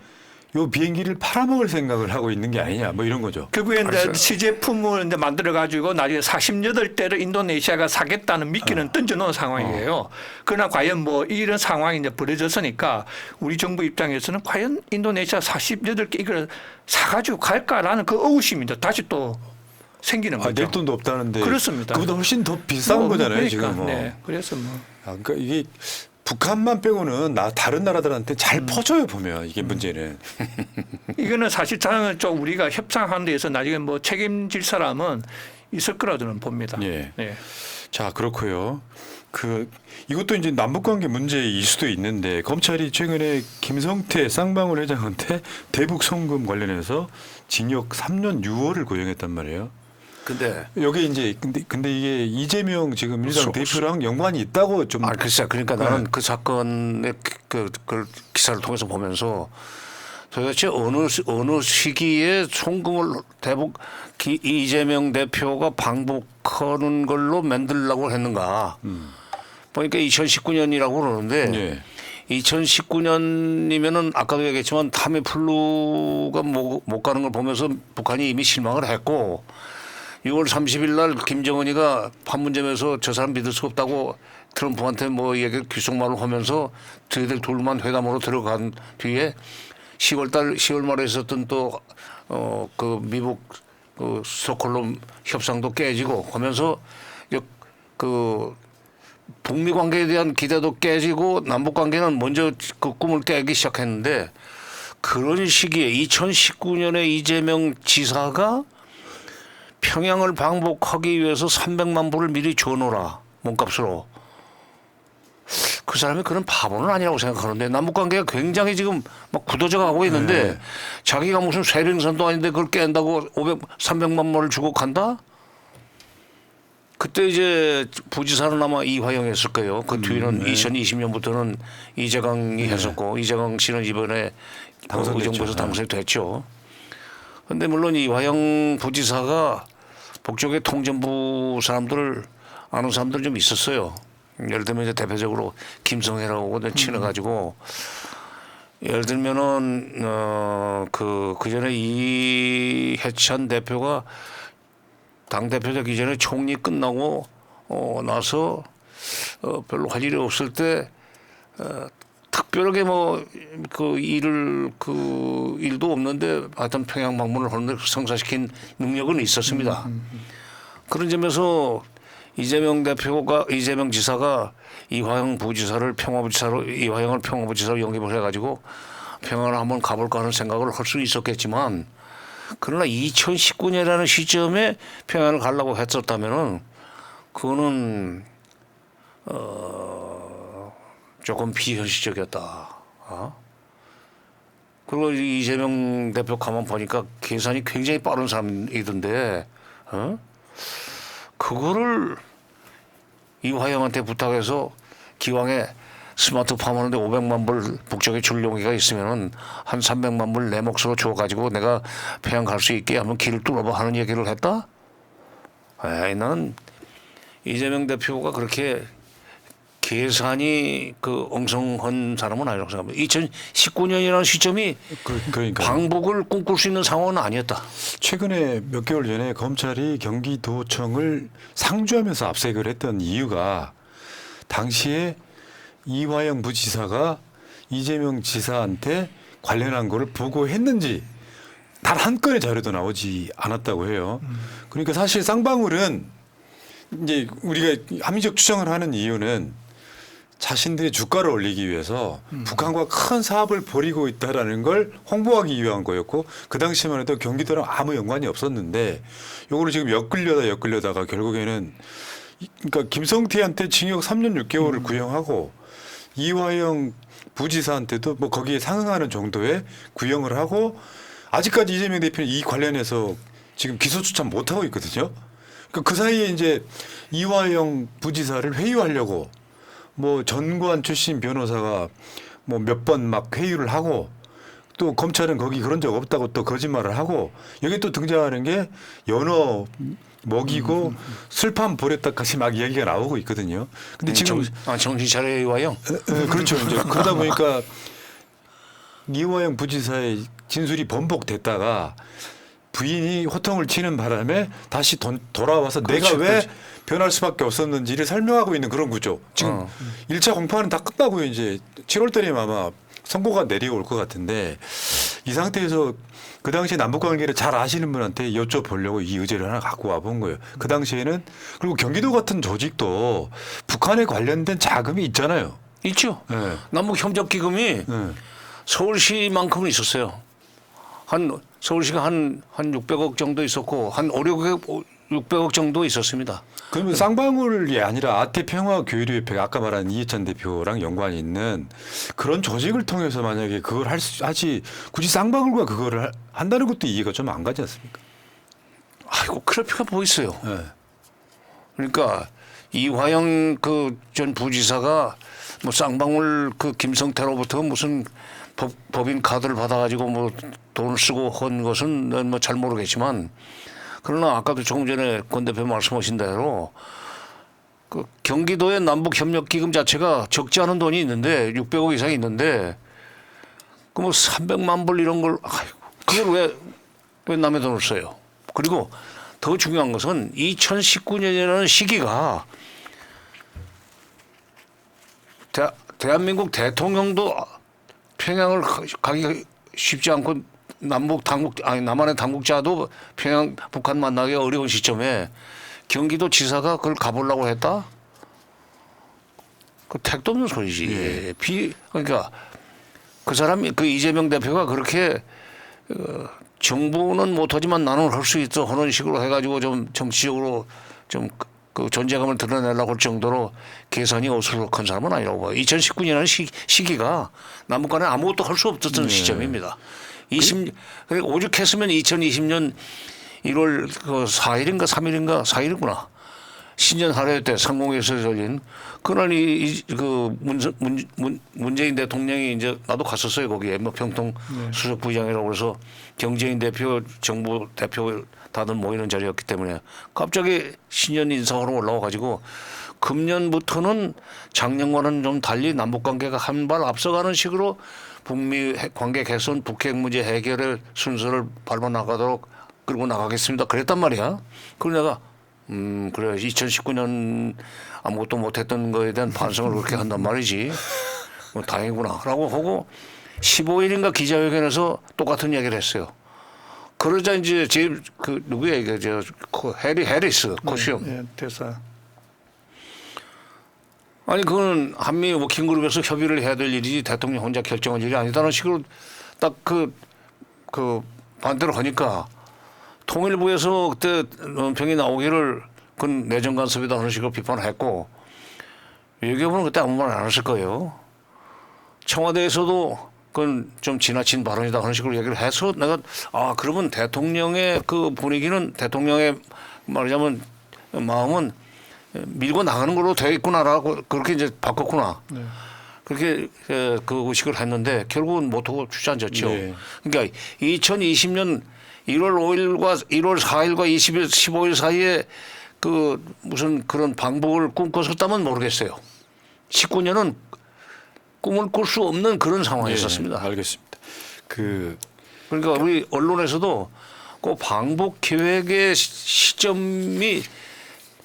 요 비행기를 팔아먹을 생각을 하고 있는 게 아니냐, 뭐 이런 거죠. 결국에 이제 시제품을 이제 만들어 가지고 나중에 48대를 인도네시아가 사겠다는 미끼는 던져놓은 상황이에요. 그러나 과연 뭐 이런 상황이 이제 벌어졌으니까 우리 정부 입장에서는 과연 인도네시아 48개 이걸 사가지고 갈까라는 그 의구심이 이제 다시 또 생기는 거죠. 낼 돈도 없다는데. 그렇습니다. 그보다 훨씬 더 비싼 거잖아요, 그러니까, 지금. 뭐. 네. 그래서 뭐. 그러니까 이게 북한만 빼고는 다른 나라들한테 잘 퍼져요, 보면 이게 문제는. 이거는 사실 저는 좀 우리가 협상하는 데에서 나중에 뭐 책임질 사람은 있을 거라 저는 봅니다. 예. 네. 자, 그렇고요. 이것도 이제 남북관계 문제일 수도 있는데 검찰이 최근에 김성태 쌍방울 회장한테 대북 송금 관련해서 징역 3년 6월을 구형했단 말이에요. 근데 여기 이제 근데 이게 이재명 지금 민주당 대표랑 연관이 있다고 좀. 글쎄, 그러니까 나는 그 사건의 그 기사를 통해서 보면서 도대체 어느 시기에 송금을 이재명 대표가 방북하는 걸로 만들려고 했는가? 보니까 2019년이라고 그러는데 예. 2019년이면은 아까도 얘기했지만 타미플루가 못 가는 걸 보면서 북한이 이미 실망을 했고 6월 30일 날 김정은이가 판문점에서 저 사람 믿을 수 없다고 트럼프한테 뭐 얘기 귓속말로 하면서 저희들 둘만 회담으로 들어간 뒤에 10월 말에 있었던 또 그 미국 그 스톡홀름 협상도 깨지고 하면서 그 북미 관계에 대한 기대도 깨지고 남북 관계는 먼저 그 꿈을 깨기 시작했는데 그런 시기에 2019년에 이재명 지사가 평양을 방북하기 위해서 300만 불을 미리 줘놓으라 몸값으로. 그 사람이 그런 바보는 아니라고 생각하는데 남북 관계가 굉장히 지금 막 굳어져 가고 있는데 네. 자기가 무슨 쇠빙선도 아닌데 그걸 깬다고 300만 불을 주고 간다? 그때 이제 부지사는 아마 이화영이었을 거예요. 그 뒤는 2020년부터는 이재강이 했었고 이재강 씨는 이번에 의정부에서 당선이 됐죠. 그런데 물론 이화영 부지사가 북쪽의 통전부 사람들을 아는 사람들 좀 있었어요. 예를 들면 이제 대표적으로 김성애라고 친해가지고 예를 들면은 그 전에 이해찬 대표가 당 대표 되기 전에 총리 끝나고 나서 별로 할 일이 없을 때 특별하게 뭐 그 일도 없는데 하여튼 평양 방문을 하는데 성사시킨 능력은 있었습니다. 그런 점에서 이재명 지사가 이화영 부지사를 이화영을 평화부지사로 영입을 해가지고 평양을 한번 가볼까 하는 생각을 할 수 있었겠지만 그러나 2019년이라는 시점에 평양을 가려고 했었다면은 그거는 조금 비현실적이었다. 그리고 이재명 대표 가만 보니까 계산이 굉장히 빠른 사람이던데, 그거를 이화영한테 부탁해서 기왕에 스마트팜 하는데 500만 불 북쪽에 줄 용의가 있으면은 한 300만 불 내 몫으로 줘가지고 내가 평양 갈 수 있게 한번 길을 뚫어봐 하는 얘기를 했다? 에이, 나는 이재명 대표가 그렇게 계산이 그 엉성한 사람은 아니라고 생각합니다. 2019년이라는 시점이 그러니까 방북을 꿈꿀 수 있는 상황은 아니었다. 최근에 몇 개월 전에 검찰이 경기도청을 상주하면서 압색을 했던 이유가 당시에 이화영 부지사가 이재명 지사한테 관련한 거를 보고했는지 단 한 건의 자료도 나오지 않았다고 해요. 그러니까 사실 쌍방울은 이제 우리가 합리적 추정을 하는 이유는 자신들의 주가를 올리기 위해서 북한과 큰 사업을 벌이고 있다라는 걸 홍보하기 위한 거였고 그 당시만 해도 경기도랑 아무 연관이 없었는데 요거를 지금 엮으려다가 결국에는 그러니까 김성태한테 징역 3년 6개월을 구형하고 이화영 부지사한테도 뭐 거기에 상응하는 정도의 구형을 하고 아직까지 이재명 대표는 이 관련해서 지금 기소조차 못하고 있거든요. 그러니까 그 사이에 이제 이화영 부지사를 회유하려고 뭐 전관 출신 변호사가 뭐 몇 번 막 회유를 하고 또 검찰은 거기 그런 적 없다고 또 거짓말을 하고 여기 또 등장하는 게 연어 먹이고 술판 버렸다까지 막 이야기가 나오고 있거든요. 근데 지금 정신 차려 이화영. 그렇죠. 이제 그러다 보니까 이화영 부지사의 진술이 번복됐다가 부인이 호통을 치는 바람에 다시 돌아와서 그렇죠, 내가 왜 변할 수밖에 없었는지를 설명하고 있는 그런 구조. 지금 1차 공판은 다 끝나고 이제 7월 달에면 아마 선고가 내려올 것 같은데 이 상태에서 그 당시에 남북관계를 잘 아시는 분한테 여쭤보려고 이 의제를 하나 갖고 와본 거예요. 그 당시에는 그리고 경기도 같은 조직도 북한에 관련된 자금이 있잖아요. 있죠. 네. 남북 협력 기금이 서울시만큼은 있었어요. 서울시가 한 600억 정도 있었고 한 600억 정도 있었습니다. 그러면 쌍방울이 아니라 아태평화교류협회 아까 말한 이해찬 대표랑 연관이 있는 그런 조직을 통해서 만약에 그걸 하지 굳이 쌍방울과 그거를 한다는 것도 이해가 좀 안 가지 않습니까? 아이고 그럴 필요가 뭐 있어요. 네. 그러니까 이화영 그 전 부지사가 뭐 쌍방울 그 김성태로부터 무슨 법인 카드를 받아가지고 뭐 돈을 쓰고 한 것은 뭐 잘 모르겠지만 그러나 아까도 조금 전에 권 대표 말씀하신 대로 그 경기도의 남북협력기금 자체가 적지 않은 돈이 있는데 600억 이상이 있는데 그 뭐 300만 불 이런 걸 아이고 그걸 왜 남의 돈을 써요? 그리고 더 중요한 것은 2019년이라는 시기가 대한민국 대통령도 평양을 가기 쉽지 않고 남한의 당국자도 평양 북한 만나기 어려운 시점에 경기도 지사가 그걸 가보려고 했다? 그 택도 없는 소리지. 예. 그러니까 그 사람이 그 이재명 대표가 그렇게 정부는 못하지만 나는 할 수 있어 하는 식으로 해가지고 좀 정치적으로 좀 그 존재감을 드러내려고 할 정도로 계산이 어수룩한 사람은 아니라고 봐요. 2019년은 시기가 남북 간에 아무것도 할 수 없었던 시점입니다. 오죽했으면 2020년 1월 그 4일인가 3일인가 4일이구나. 신년 하례 때 상공에서 열린 그날 그 문재인 대통령이 이제 나도 갔었어요 거기에 뭐 평통 수석 부의장이라고 그래서 경제인 대표 정부 대표 다들 모이는 자리였기 때문에 갑자기 신년 인사하러 올라와 가지고 금년부터는 작년과는 좀 달리 남북 관계가 한 발 앞서가는 식으로 북미 관계 개선, 북핵 문제 해결의 순서를 밟아 나가도록 끌고 나가겠습니다. 그랬단 말이야. 그리고 내가 그래 2019년 아무것도 못했던 거에 대한 반성을 그렇게 한단 말이지. 뭐 다행이구나라고 하고 15일인가 기자회견에서 똑같은 얘기를 했어요. 그러자 이제 제일 그 누구야 이게 저 해리스 코시엄. 네, 대사. 아니 그거는 한미 워킹그룹에서 협의를 해야 될 일이지 대통령 혼자 결정할 일이 아니다라는 식으로 딱 그 반대로 하니까. 통일부에서 그때 논평이 나오기를 그건 내정 간섭이다 하는 식으로 비판을 했고 외교부는 그때 아무 말 안 했을 거예요. 청와대에서도 그건 좀 지나친 발언이다 하는 식으로 얘기를 해서 내가 그러면 대통령의 그 분위기는 대통령의 말하자면 마음은 밀고 나가는 걸로 되어 있구나라고 그렇게 이제 바꿨구나. 네. 그렇게 그 의식을 했는데 결국은 못하고 주저앉았죠. 네. 그러니까 2020년 1월 5일과 1월 4일과 20일, 15일 사이에 그 무슨 그런 방법을 꿈꿨었다면 모르겠어요. 19년은 꿈을 꿀 수 없는 그런 상황이었습니다. 네, 알겠습니다. 그러니까 우리 언론에서도 그 방북 계획의 시점이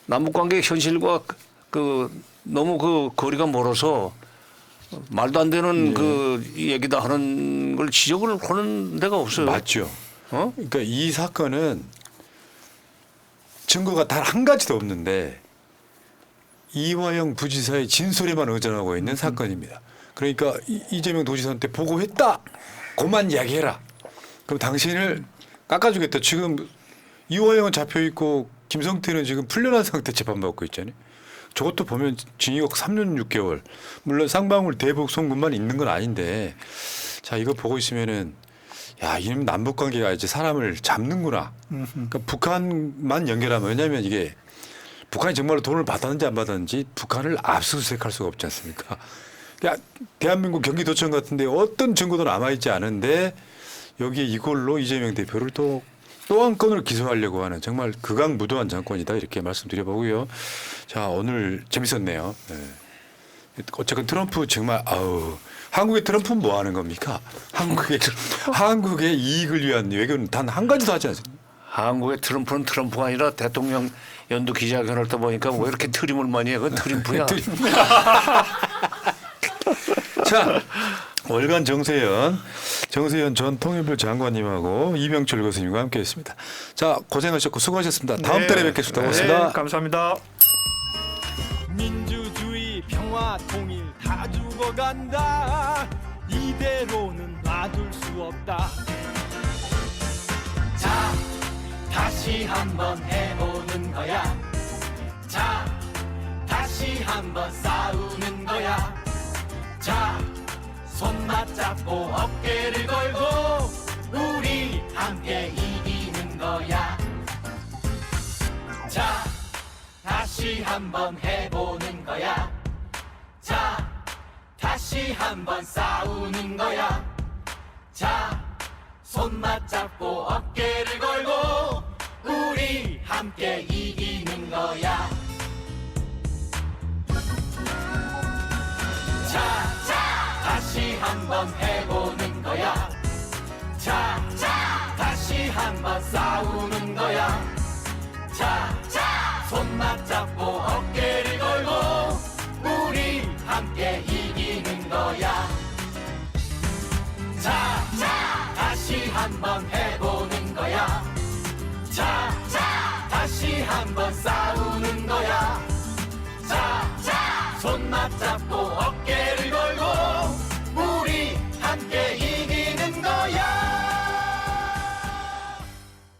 남북관계 현실과 그 너무 그 거리가 멀어서 말도 안 되는 그 얘기다 하는 걸 지적을 하는 데가 없어요. 맞죠. 그러니까 이 사건은 증거가 단 한 가지도 없는데 이화영 부지사의 진술에만 의존하고 있는 사건입니다. 그러니까 이재명 도지사한테 보고했다. 그만 이야기해라. 그럼 당신을 깎아주겠다. 지금 이화영은 잡혀 있고 김성태는 지금 풀려난 상태 재판받고 있잖아요. 저것도 보면 징역 3년 6개월. 물론 쌍방울 대북 송금만 있는 건 아닌데 자 이거 보고 있으면은 야, 이놈 남북 관계가 이제 사람을 잡는구나. 그러니까 북한만 연결하면 왜냐하면 이게 북한이 정말로 돈을 받았는지 안 받았는지 북한을 압수수색할 수가 없지 않습니까? 그러니까 대한민국 경기도청 같은데 어떤 증거도 남아있지 않은데 여기에 이걸로 이재명 대표를 또 한 건을 기소하려고 하는 정말 극악무도한 정권이다 이렇게 말씀드려보고요. 자 오늘 재밌었네요. 네. 어쨌든 트럼프 정말 한국의 트럼프는 뭐 하는 겁니까? 한국의 이익을 위한 외교는 단 한 가지도 하지 않습니까? 한국의 트럼프는 트럼프가 아니라 대통령 연두 기자회견을 때 보니까 왜 이렇게 트림을 많이 해? 그건 트림프야. 자, 월간 정세현 전 통일부 장관님하고 이병철 교수님과 함께했습니다. 자, 고생하셨고 수고하셨습니다. 다음 달에 뵙겠습니다. 고맙습니다. 네, 감사합니다. 민주주의 평화 통일 다 죽어간다 이대로는 놔둘 수 없다 자 다시 한번 해보는 거야 자 다시 한번 싸우는 거야 자 손 맞잡고 어깨를 걸고 우리 함께 이기는 거야 자 다시 한번 해보는 거야 자 다시 한번 싸우는 거야 자, 손 맞잡고 어깨를 걸고 우리 함께 이기는 거야. 자, 다시 한번 해보는 거야. 자, 다시 한번 싸우는 거야. 자, 손 맞잡고 어깨를 걸고 우리 함께 이기는 거야. 자, 다시 한번 해보는 거야. 자, 다시 한번 싸우는 거야. 자, 손 맞잡고